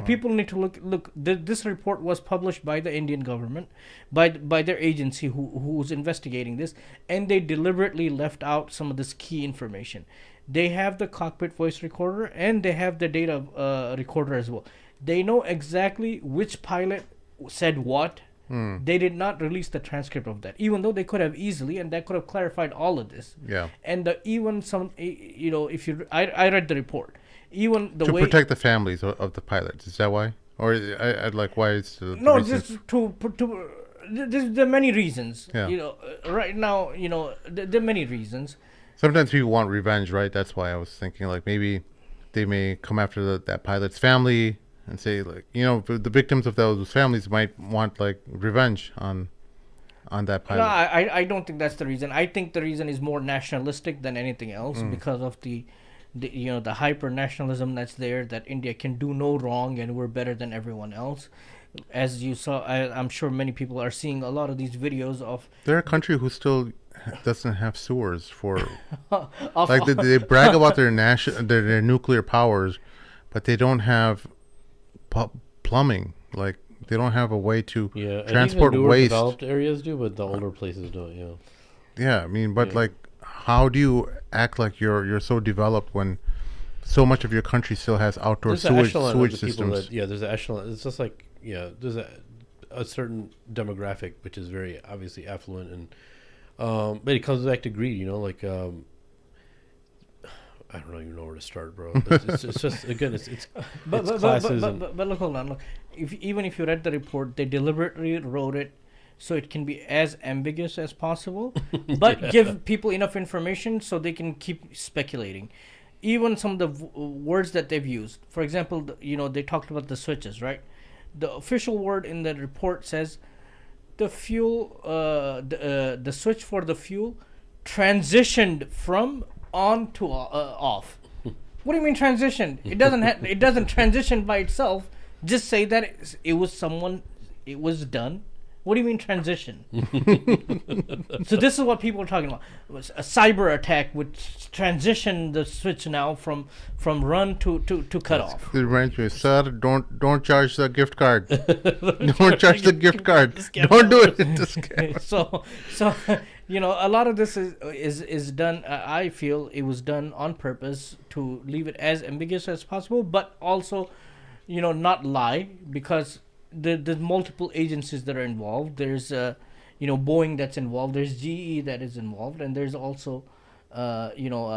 People need to look. This report was published by the Indian government, by their agency who was investigating this, and they deliberately left out some of this key information. They have the cockpit voice recorder, and they have the data recorder as well. They know exactly which pilot said what. They did not release the transcript of that, even though they could have easily, and that could have clarified all of this. Yeah. And even some, I read the report. Even the way to protect the families of the pilots, is that why? Or I'd like why is the no, reason? just there are many reasons. Yeah. Right now, there are many reasons. Sometimes people want revenge, right? That's why I was thinking like maybe they may come after that pilot's family and say like, the victims of those families might want like revenge on that pilot. No, I don't think that's the reason. I think the reason is more nationalistic than anything else because of the hyper nationalism that's there, that India can do no wrong and we're better than everyone else. As you saw, I'm sure many people are seeing a lot of these videos of. They're a country who still doesn't have sewers for like they brag about their their nuclear powers, but they don't have plumbing. Like they don't have a way to transport and even newer waste. Developed areas do, but the older places don't. Yeah, I mean, but like, how do you act like you're so developed when so much of your country still has outdoor sewage systems? There's an echelon. It's just like there's a certain demographic which is very obviously affluent, and but it comes back to greed. I don't even know where to start, bro. It's just again, it's classism. But look, hold on. Look, even if you read the report, they deliberately wrote it so it can be as ambiguous as possible, but give people enough information so they can keep speculating. Even some of the words that they've used. For example, they talked about the switches, right? The official word in the report says the fuel, the switch for the fuel transitioned from on to off. What do you mean transitioned? It doesn't it doesn't transition by itself. Just say that it was done. What do you mean transition? So this is what people are talking about. It was a cyber attack would transition the switch now from run to cut off. It reminds me, sir, don't charge the gift card. Don't charge the gift card. Don't do it. So a lot of this is done. I feel it was done on purpose to leave it as ambiguous as possible, but also, not lie, because there's multiple agencies that are involved. There's Boeing that's involved. There's GE that is involved, and there's also the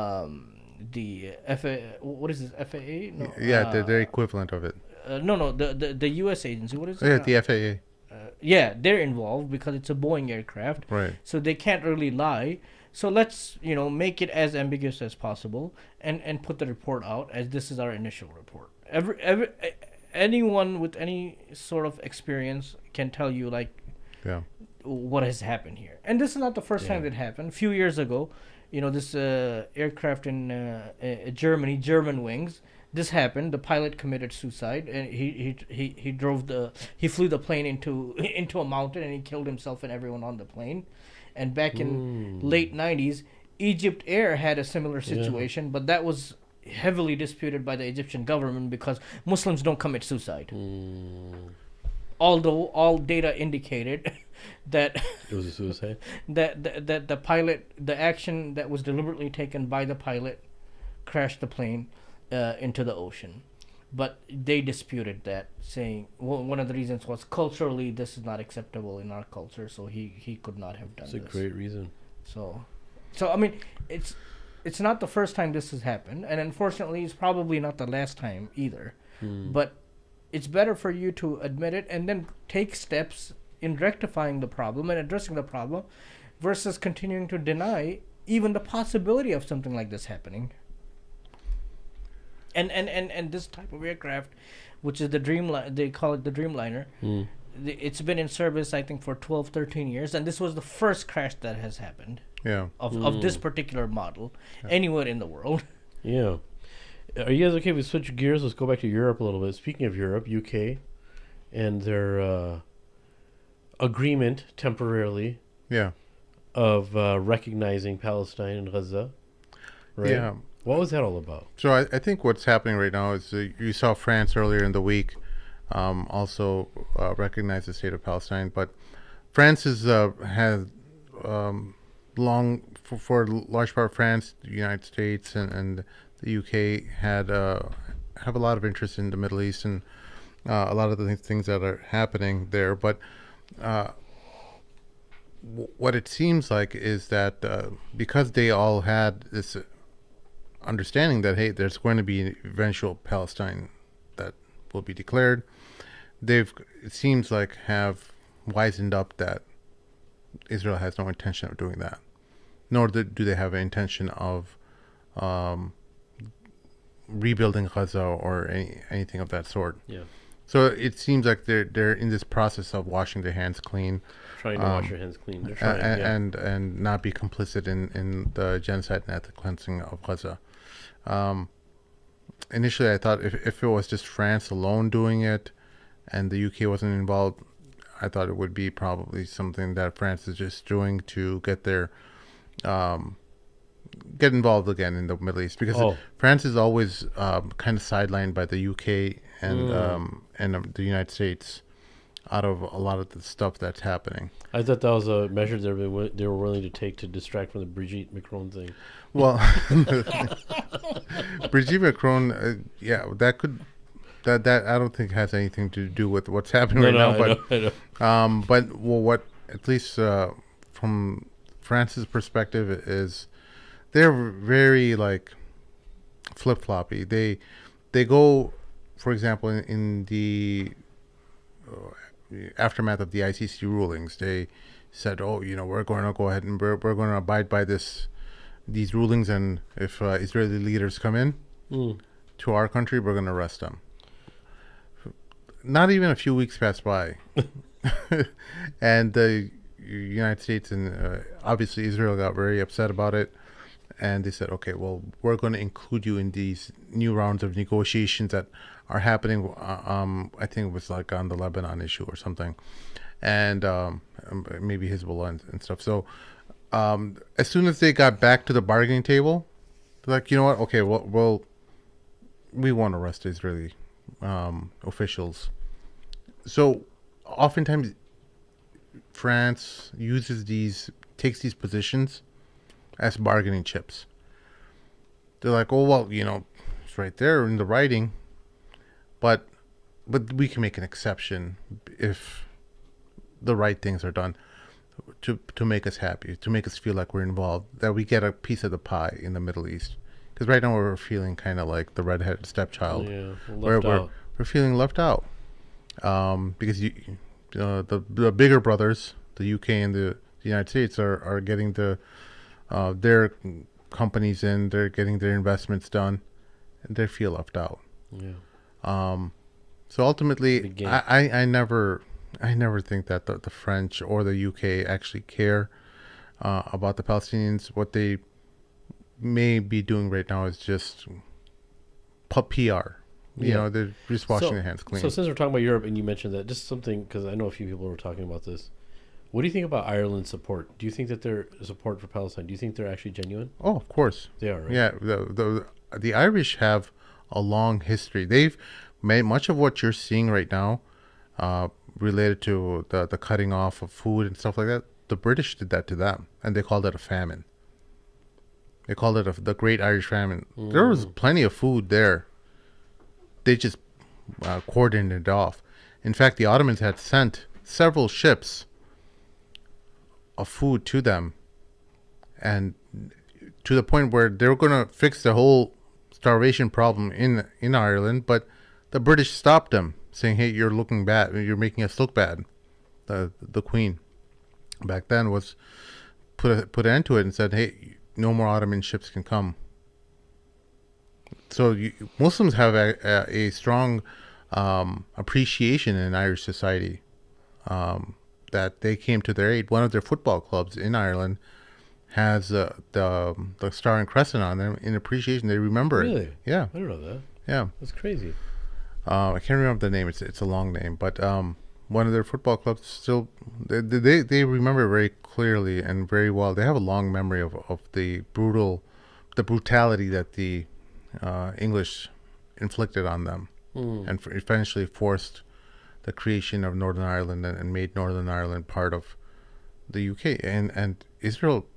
what is this, FAA? No, yeah, they're equivalent of it. No, the U.S. agency. What is it? Yeah, the FAA. Yeah, they're involved because it's a Boeing aircraft. Right. So they can't really lie. So let's, make it as ambiguous as possible and put the report out as this is our initial report. Anyone with any sort of experience can tell you, what has happened here. And this is not the first time it happened. A few years ago, this aircraft in Germany, Germanwings, this happened. The pilot committed suicide, and he flew the plane into a mountain, and he killed himself and everyone on the plane. And back in late 90s, Egypt Air had a similar situation, but that was heavily disputed by the Egyptian government because Muslims don't commit suicide. Although all data indicated that it was a suicide, that the pilot, the action that was deliberately taken by the pilot, crashed the plane into the ocean. But they disputed that, saying one of the reasons was culturally this is not acceptable in our culture, so he could not have done this. That's a great reason. So I mean, it's not the first time this has happened, and unfortunately it's probably not the last time either. But it's better for you to admit it and then take steps in rectifying the problem and addressing the problem versus continuing to deny even the possibility of something like this happening. And this type of aircraft, which is they call it the Dreamliner, it's been in service, I think, for 12, 13 years, and this was the first crash that has happened of this particular model anywhere in the world. Yeah. Are you guys okay if we switch gears? Let's go back to Europe a little bit. Speaking of Europe, UK, and their agreement temporarily of recognizing Palestine and Gaza. Right? Yeah. What was that all about? So I think what's happening right now is you saw France earlier in the week also recognize the state of Palestine, but France has long, for large part, France, the United States, and the UK have a lot of interest in the Middle East and a lot of the things that are happening there. But what it seems like is that because they all had this understanding that, hey, there's going to be an eventual Palestine that will be declared, it seems like, have wisened up that Israel has no intention of doing that, nor do they have an intention of rebuilding Gaza or anything of that sort. Yeah. So it seems like they're in this process of washing their hands clean, trying to wash your hands clean. They're trying, and not be complicit in the genocide and ethnic cleansing of Gaza. Initially, I thought if it was just France alone doing it, and the UK wasn't involved, I thought it would be probably something that France is just doing to get their get involved again in the Middle East, because France is always kind of sidelined by the UK and the United States out of a lot of the stuff that's happening. I thought that was a measure they were willing to take to distract from the Brigitte Macron thing. Well, Brigitte Macron, that I don't think has anything to do with what's happening now. I know. But what, at least from France's perspective, is they're very flip floppy. They go, for example, in the aftermath of the ICC rulings, they said, we're going to go ahead and we're going to abide by these rulings, and if Israeli leaders come in to our country, we're going to arrest them. Not even a few weeks passed by, and the United States and obviously Israel got very upset about it, and they said, okay, well, we're going to include you in these new rounds of negotiations that are happening. I think it was on the Lebanon issue or something, and maybe Hezbollah and stuff. So as soon as they got back to the bargaining table, they're like, you know what? Okay, well, we won't arrest Israeli officials. So oftentimes France takes these positions as bargaining chips. They're like, oh, well, it's right there in the writing, but we can make an exception if the right things are done to make us happy, to make us feel like we're involved, that we get a piece of the pie in the Middle East. Because right now we're feeling kind of like the redheaded stepchild. Yeah, we're feeling left out. Because the bigger brothers, the UK and the United States, are getting their companies in, they're getting their investments done, and they feel left out. Yeah. So ultimately, I never think that the French or the UK actually care about the Palestinians. What they may be doing right now is just PR. They're just washing their hands clean. So since we're talking about Europe, and you mentioned that, just something, because I know a few people were talking about this. What do you think about Ireland's support? Do you think that their support for Palestine, do you think they're actually genuine? Oh, of course. They are, right? Yeah, the Irish have a long history. They've made much of what you're seeing right now related to the cutting off of food and stuff like that. The British did that to them, and they called it a famine. They called it the Great Irish Famine. There was plenty of food there. They just cordoned it off. In fact, the Ottomans had sent several ships of food to them, and to the point where they were going to fix the whole starvation problem in Ireland, but the British stopped them, saying, "Hey, you're looking bad. You're making us look bad." The Queen back then was put an end to it and said, "Hey, no more Ottoman ships can come." So Muslims have a strong appreciation in Irish society, that they came to their aid. One of their football clubs in Ireland has the Star and Crescent on them in appreciation. They remember it. Really? Yeah. I don't know that. Yeah. That's crazy. I can't remember the name. It's a long name, but one of their football clubs still they remember very clearly and very well. They have a long memory of the brutality that the English inflicted on them, and eventually forced the creation of Northern Ireland and made Northern Ireland part of the UK. And Israel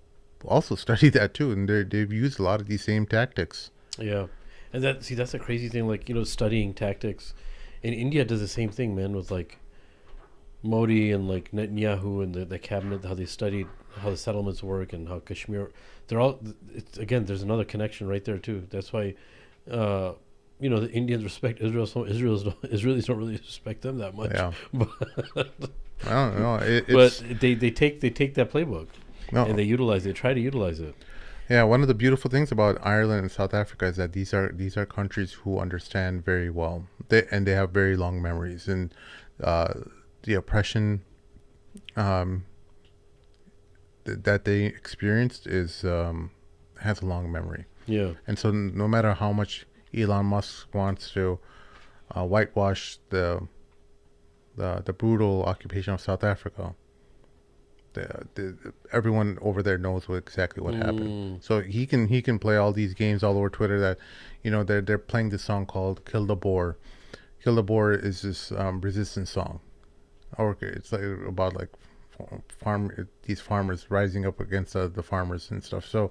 also studied that too, and they've used a lot of these same tactics. Yeah. And that's a crazy thing, like, studying tactics. And India does the same thing, man, with like Modi and like Netanyahu and the cabinet, how they studied how the settlements work and how Kashmir, there's another connection right there too. That's why the Indians respect Israel, so Israelis don't really respect them that much. Yeah. But I don't know. But they take that playbook, and they try to utilize it. Yeah, one of the beautiful things about Ireland and South Africa is that these are countries who understand very well. They have very long memories, and the oppression that they experienced has a long memory. Yeah. And so no matter how much Elon Musk wants to whitewash the brutal occupation of South Africa, everyone over there knows exactly what happened. So he can play all these games all over Twitter that, they're playing this song called "Kill the Boer." "Kill the Boer" is this resistance song, or it's like about like these farmers rising up against the farmers and stuff. So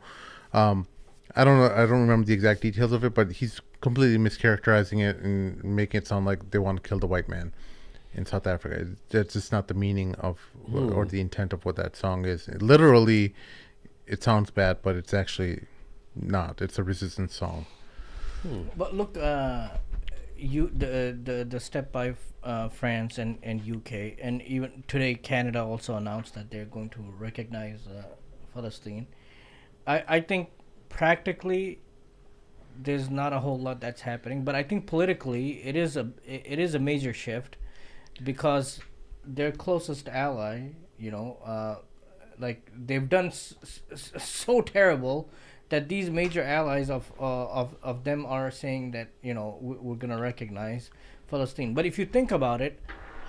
I don't know. I don't remember the exact details of it, but he's completely mischaracterizing it and making it sound like they want to kill the white man in South Africa. That's just not the meaning of or the intent of what that song is. Literally, it sounds bad, but it's actually not. It's a resistance song. But look, the step by France and UK, and even today Canada also announced that they're going to recognize Palestine. I think practically there's not a whole lot that's happening, but I think politically it is a major shift, because their closest ally, like they've done so terrible that these major allies of them are saying that we're gonna recognize Palestine. But if you think about it,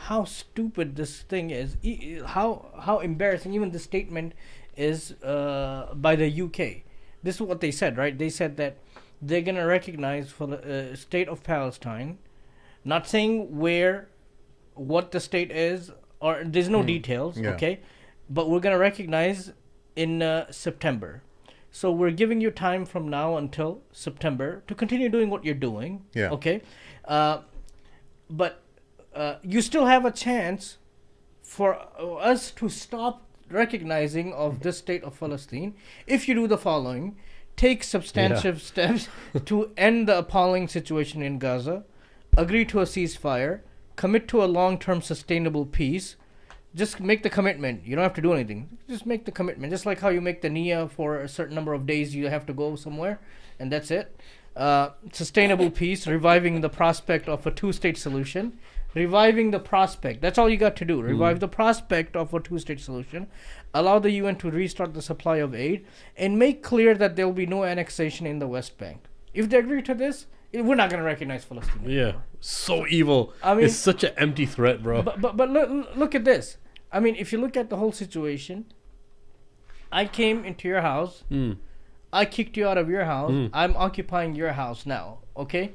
how stupid this thing is, how embarrassing even the statement is by the UK. This is what they said, right? They said that they're going to recognize for the state of Palestine, not saying what the state is, or there's no details, okay? But we're going to recognize in September. So we're giving you time from now until September to continue doing what you're doing, okay? But you still have a chance for us to stop recognizing of this state of Palestine if you do the following: take substantive steps to end the appalling situation in Gaza, agree to a ceasefire, commit to a long-term sustainable peace. Just make the commitment. You don't have to do anything. Just make the commitment. Just like how you make the niyyah for a certain number of days you have to go somewhere, and that's it. Sustainable peace, reviving the prospect of a two-state solution. Reviving the prospect. That's all you got to do. Revive the prospect of a two-state solution. Allow the UN to restart the supply of aid. And make clear that there will be no annexation in the West Bank. If they agree to this, we're not going to recognize Palestine anymore. Yeah. So evil. I mean, it's such an empty threat, bro. But look at this. I mean, if you look at the whole situation, I came into your house. I kicked you out of your house. I'm occupying your house now. Okay?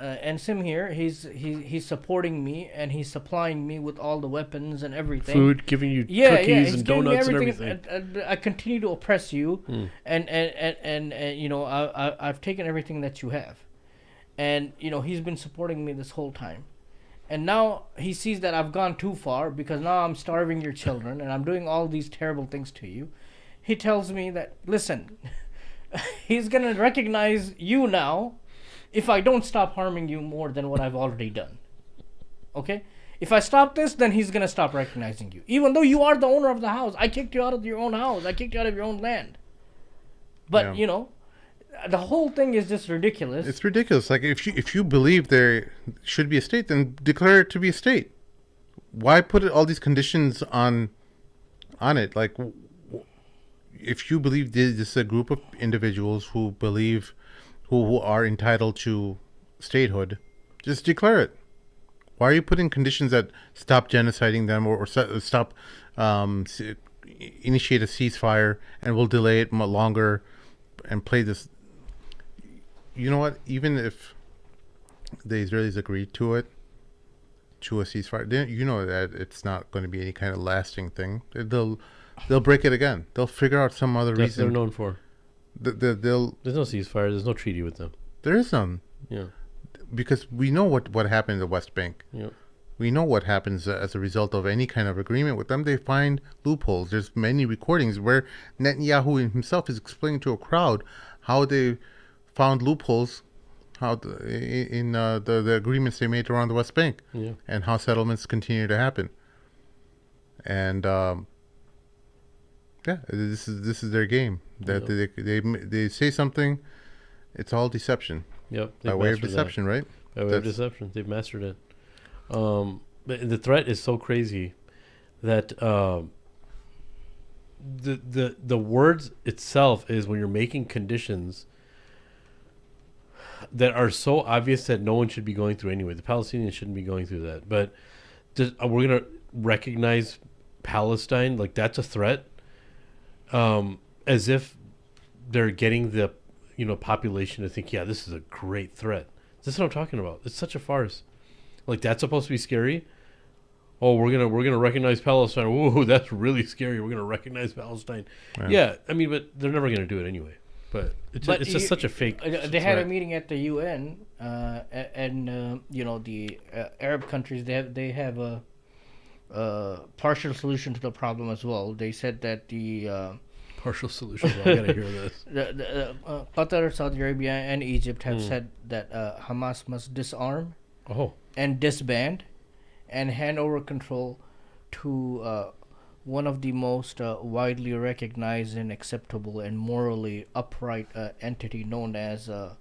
And Sim here, he's supporting me, and he's supplying me with all the weapons and everything. Food, giving you cookies and donuts and everything. I continue to oppress you, and you know, I've taken everything that you have, and you know, he's been supporting me this whole time, and now he sees that I've gone too far because now I'm starving your children and I'm doing all these terrible things to you. He tells me that, listen, he's gonna recognize you now if I don't stop harming you more than what I've already done. Okay? If I stop this, then he's going to stop recognizing you. Even though you are the owner of the house. I kicked you out of your own house. I kicked you out of your own land. But, you know, the whole thing is just ridiculous. It's ridiculous. Like, if you believe there should be a state, then declare it to be a state. Why put all these conditions on it? Like, if you believe this is a group of individuals who believe... who are entitled to statehood, just declare it. Why are you putting conditions that stop genociding them or stop initiate a ceasefire and will delay it longer and play this? You know what? Even if the Israelis agree to it, to a ceasefire, you know that it's not going to be any kind of lasting thing. They'll break it again. They'll figure out some other reason. They're known for. There's no ceasefire. There's no treaty with them. There is none. Yeah. Because we know what happened in the West Bank. Yeah. We know what happens as a result of any kind of agreement with them. They find loopholes. There's many recordings where Netanyahu himself is explaining to a crowd how they found loopholes, in the agreements they made around the West Bank, and how settlements continue to happen. And this is their game. That they say something, it's all deception. Yep. By way of deception, right? By way of deception, they've mastered it. But the threat is so crazy that the words itself is when you're making conditions that are so obvious that no one should be going through anyway. The Palestinians shouldn't be going through that. But we're gonna recognize Palestine, like that's a threat. As if they're getting the population to think, yeah, this is a great threat. This is what I'm talking about. It's such a farce. Like, that's supposed to be scary. Oh, we're gonna recognize Palestine. Ooh, that's really scary. We're gonna recognize Palestine. Yeah, I mean, but they're never gonna do it anyway. But it's just such a fake. They had a meeting at the UN, and the Arab countries they have a partial solution to the problem as well. They said that the partial solution. I gotta hear this. Qatar, Saudi Arabia, and Egypt have said that Hamas must disarm and disband and hand over control to one of the most widely recognized and acceptable and morally upright entity known as the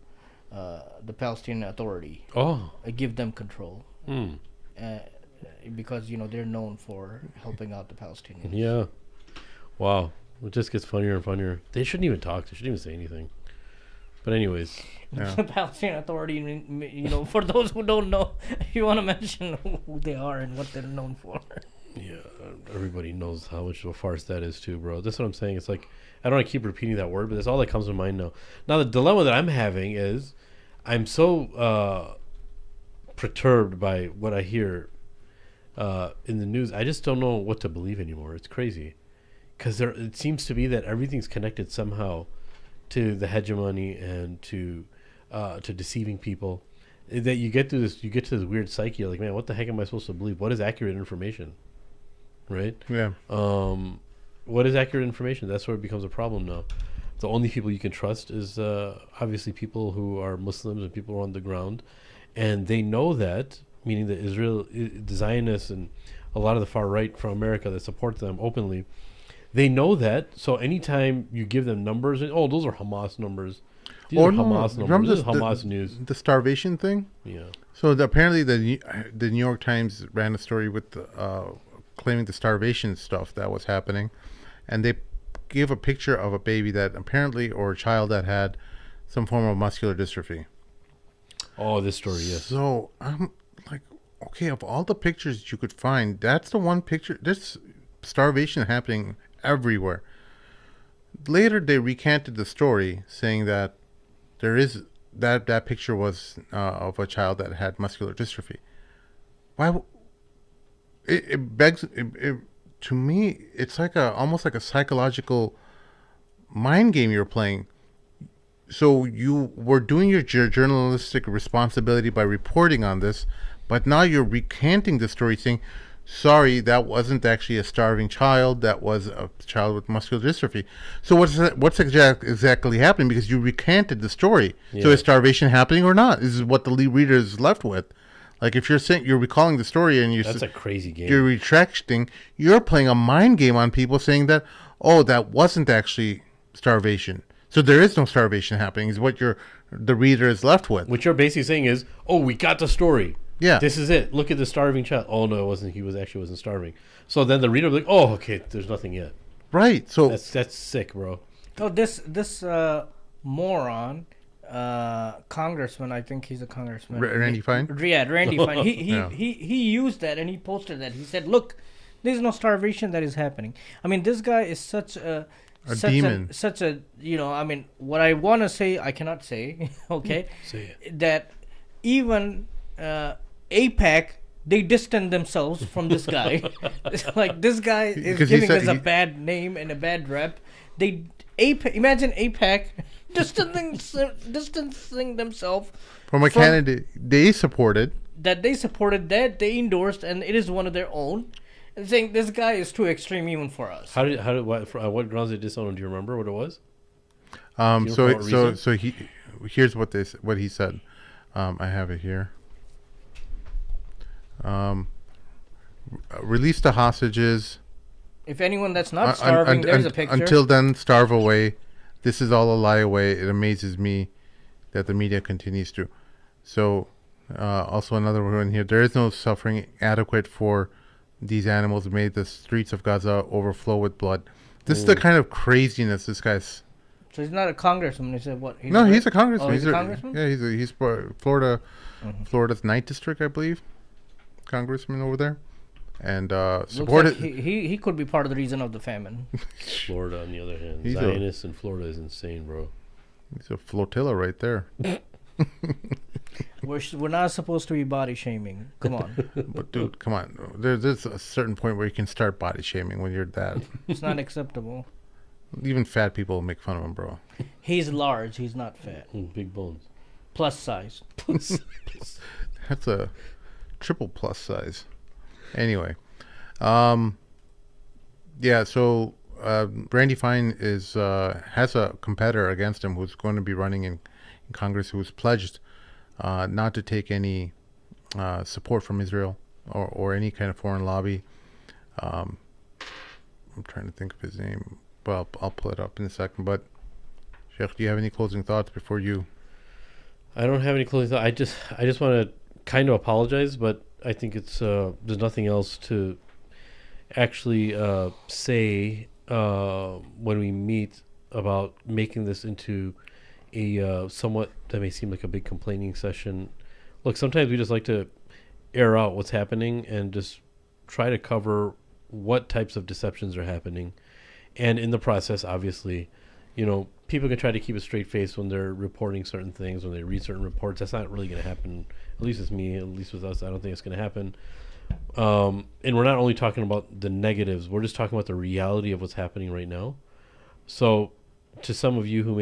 Palestinian Authority. Give them control. Because they're known for helping out the Palestinians. Yeah. Wow. It just gets funnier and funnier. They shouldn't even talk. They shouldn't even say anything. But anyways, The Palestinian Authority, you know, for those who don't know, if you want to mention who they are and what they're known for. yeah, everybody knows how much of a farce that is too, bro. That's what I'm saying. It's like, I don't want to keep repeating that word, but that's all that comes to mind now. Now, the dilemma that I'm having is I'm so perturbed by what I hear in the news. I just don't know what to believe anymore. It's crazy. Because it seems to be that everything's connected somehow to the hegemony and to deceiving people. That you get to this weird psyche. You're like, man, what the heck am I supposed to believe? What is accurate information? Right? Yeah. What is accurate information? That's where it becomes a problem now. The only people you can trust is obviously people who are Muslims and people who are on the ground, and they know that, meaning that the Zionists and a lot of the far right from America that support them openly, they know that. So anytime you give them numbers, and those are Hamas numbers. These are Hamas numbers. Remember This is Hamas news. The starvation thing? Yeah. So apparently the New York Times ran a story with claiming the starvation stuff that was happening, and they gave a picture of a baby that apparently, or a child that had some form of muscular dystrophy. Oh, this story, yes. So I'm like, okay, of all the pictures you could find, that's the one picture. There's starvation happening everywhere. Later, they recanted the story, saying that there is that picture was of a child that had muscular dystrophy. Why? It begs. To me, it's like almost like a psychological mind game you're playing. So you were doing your journalistic responsibility by reporting on this, but now you're recanting the story, saying, sorry, that wasn't actually a starving child. That was a child with muscular dystrophy. So what's exactly happening? Because you recanted the story. Yeah. So is starvation happening or not? This is what the reader is left with. Like if you're saying you're recalling the story and that's a crazy game. You're retracting. You're playing a mind game on people, saying that that wasn't actually starvation. So there is no starvation happening. Is what the reader is left with. What you're basically saying is, we got the story. Yeah, this is it. Look at the starving child. Oh no, it wasn't. He wasn't starving. So then the reader will be like, oh, okay, there's nothing yet. Right. So that's sick, bro. Oh, this moron, congressman. I think he's a congressman. Randy Fine. Yeah, Randy Fine. He used that and he posted that. He said, "Look, there's no starvation that is happening." I mean, this guy is such a demon. I mean, what I want to say, I cannot say. Okay, say it. That even APAC, they distance themselves from this guy. It's like this guy is giving us a bad name and a bad rep. Imagine APAC distancing themselves from a candidate they supported, that they endorsed, and it is one of their own, and saying this guy is too extreme even for us. What grounds did disown him? Do you remember what it was? Here's what he said. I have it here. Release the hostages. If anyone that's not starving, there's a picture. Until then, starve away. This is all a lie away. It amazes me that the media continues to. So, also another one here. There is no suffering adequate for these animals. Made the streets of Gaza overflow with blood. This is the kind of craziness this guy's. So he's not a congressman. He said what? He's a congressman. He's a congressman. Yeah, he's Florida, Florida's 9th district, I believe. Congressman over there, and supported. Like he could be part of the reason of the famine. Florida, on the other hand, Zionists in Florida is insane, bro. He's a flotilla right there. We're not supposed to be body shaming. Come on. But dude, come on. There's a certain point where you can start body shaming when you're that. It's not acceptable. Even fat people make fun of him, bro. He's large. He's not fat. Big bones. Plus size. That's a triple plus size. Anyway, yeah. So Randy Fine has a competitor against him who's going to be running in Congress, who's pledged not to take any support from Israel or any kind of foreign lobby. I'm trying to think of his name. Well, I'll pull it up in a second. But Sheikh, do you have any closing thoughts before you? I don't have any closing thoughts. I just want to kind of apologize, but I think it's there's nothing else to actually say when we meet about making this into a somewhat, that may seem like a big complaining session. Look, sometimes we just like to air out what's happening and just try to cover what types of deceptions are happening. And in the process, obviously, people can try to keep a straight face when they're reporting certain things, when they read certain reports. That's not really going to happen. At least with me, at least with us, I don't think it's going to happen. And we're not only talking about the negatives, we're just talking about the reality of what's happening right now. So to some of you who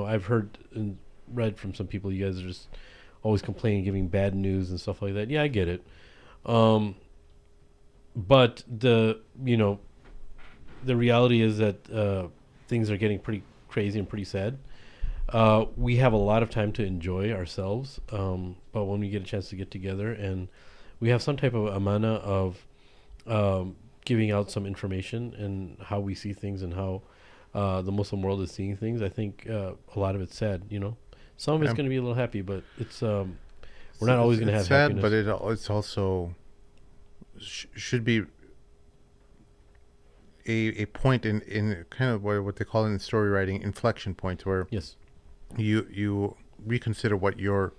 I've heard and read from some people, you guys are just always complaining, giving bad news and stuff like that. Yeah, I get it. But the reality is that things are getting pretty crazy and pretty sad. We have a lot of time to enjoy ourselves, but when we get a chance to get together and we have some type of amana of giving out some information and how we see things and how the Muslim world is seeing things, I think a lot of it's sad. Some of it's going to be a little happy, but it's we're not always going to have sad, happiness. but it's also should be a point in kind of what they call in story writing inflection points, where yes, you reconsider what your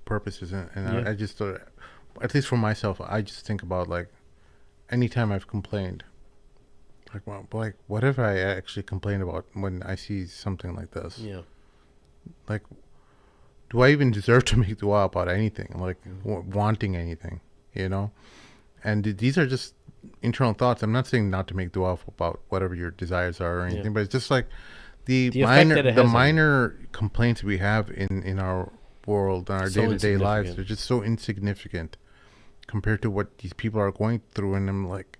purpose is, and Yeah. I just at least for myself, I just think about, like, anytime I've complained, like, well, like, what if I actually complain about when I see something like this? yeah, Like, do I even deserve to make dua about anything, like wanting anything, And these are just internal thoughts. I'm not saying not to make dua about whatever your desires are or anything, Yeah. but it's just like the effect that it has on minor complaints we have in our world, in our So day-to-day lives, insignificant. they're just so insignificant compared to what these people are going through. And I'm like,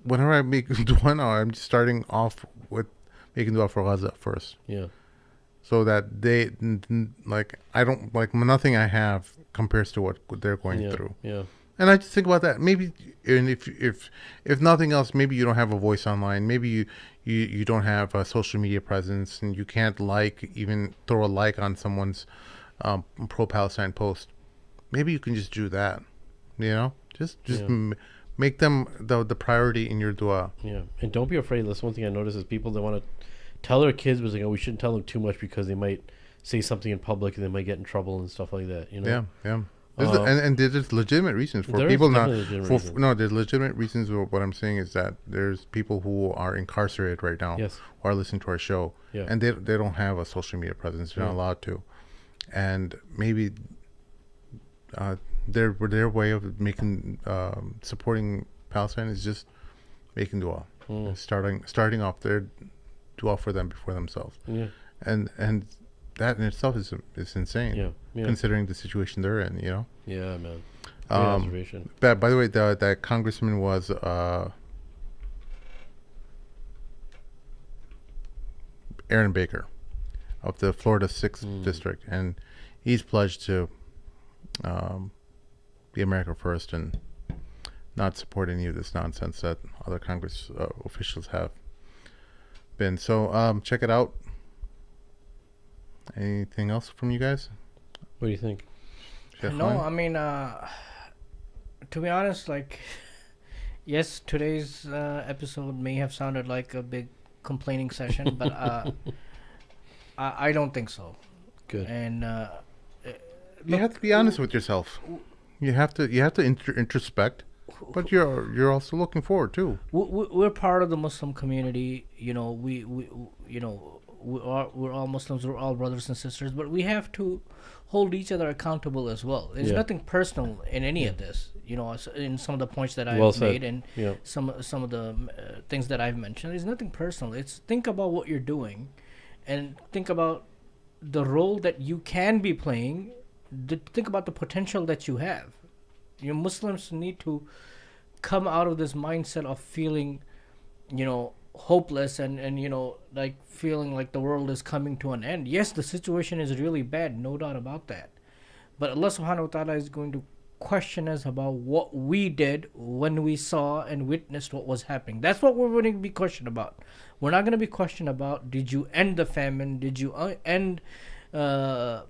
whenever I make dua now, I'm just starting off with making dua for Gaza first, yeah, so that they I don't, like, nothing I have compares to what they're going yeah, through. yeah, And I just think about that. Maybe, and if nothing else, maybe you don't have a voice online. Maybe you don't have a social media presence, and you can't even throw a like on someone's pro-Palestine post. Maybe you can just do that. Just Yeah. make them the priority in your dua. yeah. And don't be afraid. That's one thing I notice is people that want to tell their kids, but we shouldn't tell them too much because they might say something in public and they might get in trouble and stuff like that. Yeah. And there's legitimate reasons for There is people not. definitely legitimate reasons. No, there's legitimate reasons. What I'm saying is that there's people who are incarcerated right now, Yes. who are listening to our show, Yeah. and they don't have a social media presence. They're not Yeah. allowed to, and maybe their way of making supporting Palestine is just making dua, starting off their dua for them before themselves, Yeah, and that in itself is insane. yeah. Considering the situation they're in, Yeah, man. Great observation. By the way, that congressman was Aaron Baker of the Florida 6th District, and he's pledged to be America first and not support any of this nonsense that other Congress officials have been. So check it out. Anything else from you guys? What do you think? Chef No, Ryan? I mean, to be honest, yes, today's episode may have sounded like a big complaining session, but I don't think so. Good. And You have to be honest with yourself. You have to introspect, but you're also looking forward too. we're part of the Muslim community. We're all Muslims. We're all brothers and sisters, but we have to hold each other accountable as well. There's Yeah. nothing personal in any of this. In some of the points that I've Well said. made and Yeah. some of the things that I've mentioned, there's nothing personal. It's think about what you're doing, and think about the role that you can be playing. Think about the potential that you have. Muslims need to come out of this mindset of feeling, hopeless and feeling like the world is coming to an end. Yes, the situation is really bad, no doubt about that. But Allah subhanahu wa ta'ala is going to question us about what we did when we saw and witnessed what was happening. That's what we're going to be questioned about. We're not going to be questioned about, did you end the famine? Did you end the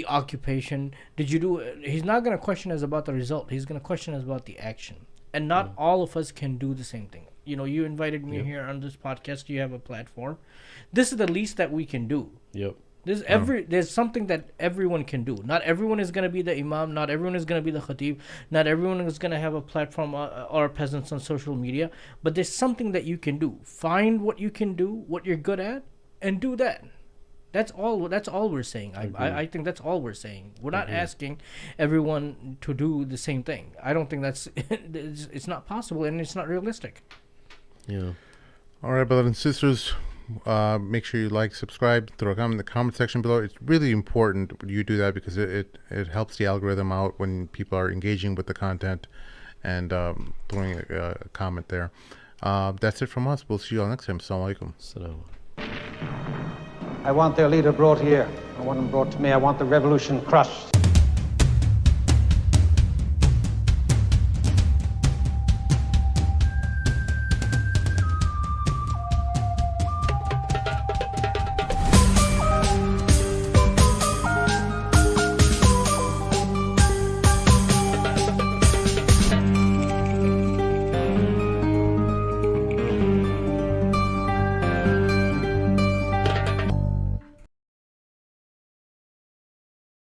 occupation? Did you do it? He's not going to question us about the result. He's going to question us about the action. And not all of us can do the same thing. you invited me here on this podcast. You have a platform. This is the least that we can do. Yep. There's something that everyone can do. Not everyone is going to be the imam. Not everyone is going to be the khatib. Not everyone is going to have a platform or a presence on social media. But there's something that you can do. Find what you can do, what you're good at, and do that. That's all we're saying. I think that's all we're saying. We're not asking everyone to do the same thing. I don't think it's not possible, and it's not realistic. Yeah. All right, brothers and sisters, make sure you like, subscribe, throw a comment in the comment section below. It's really important you do that because it helps the algorithm out when people are engaging with the content and throwing a comment there. That's it from us. We'll see you all next time. Assalamu alaikum. So. I want their leader brought here. I want him brought to me. I want the revolution crushed.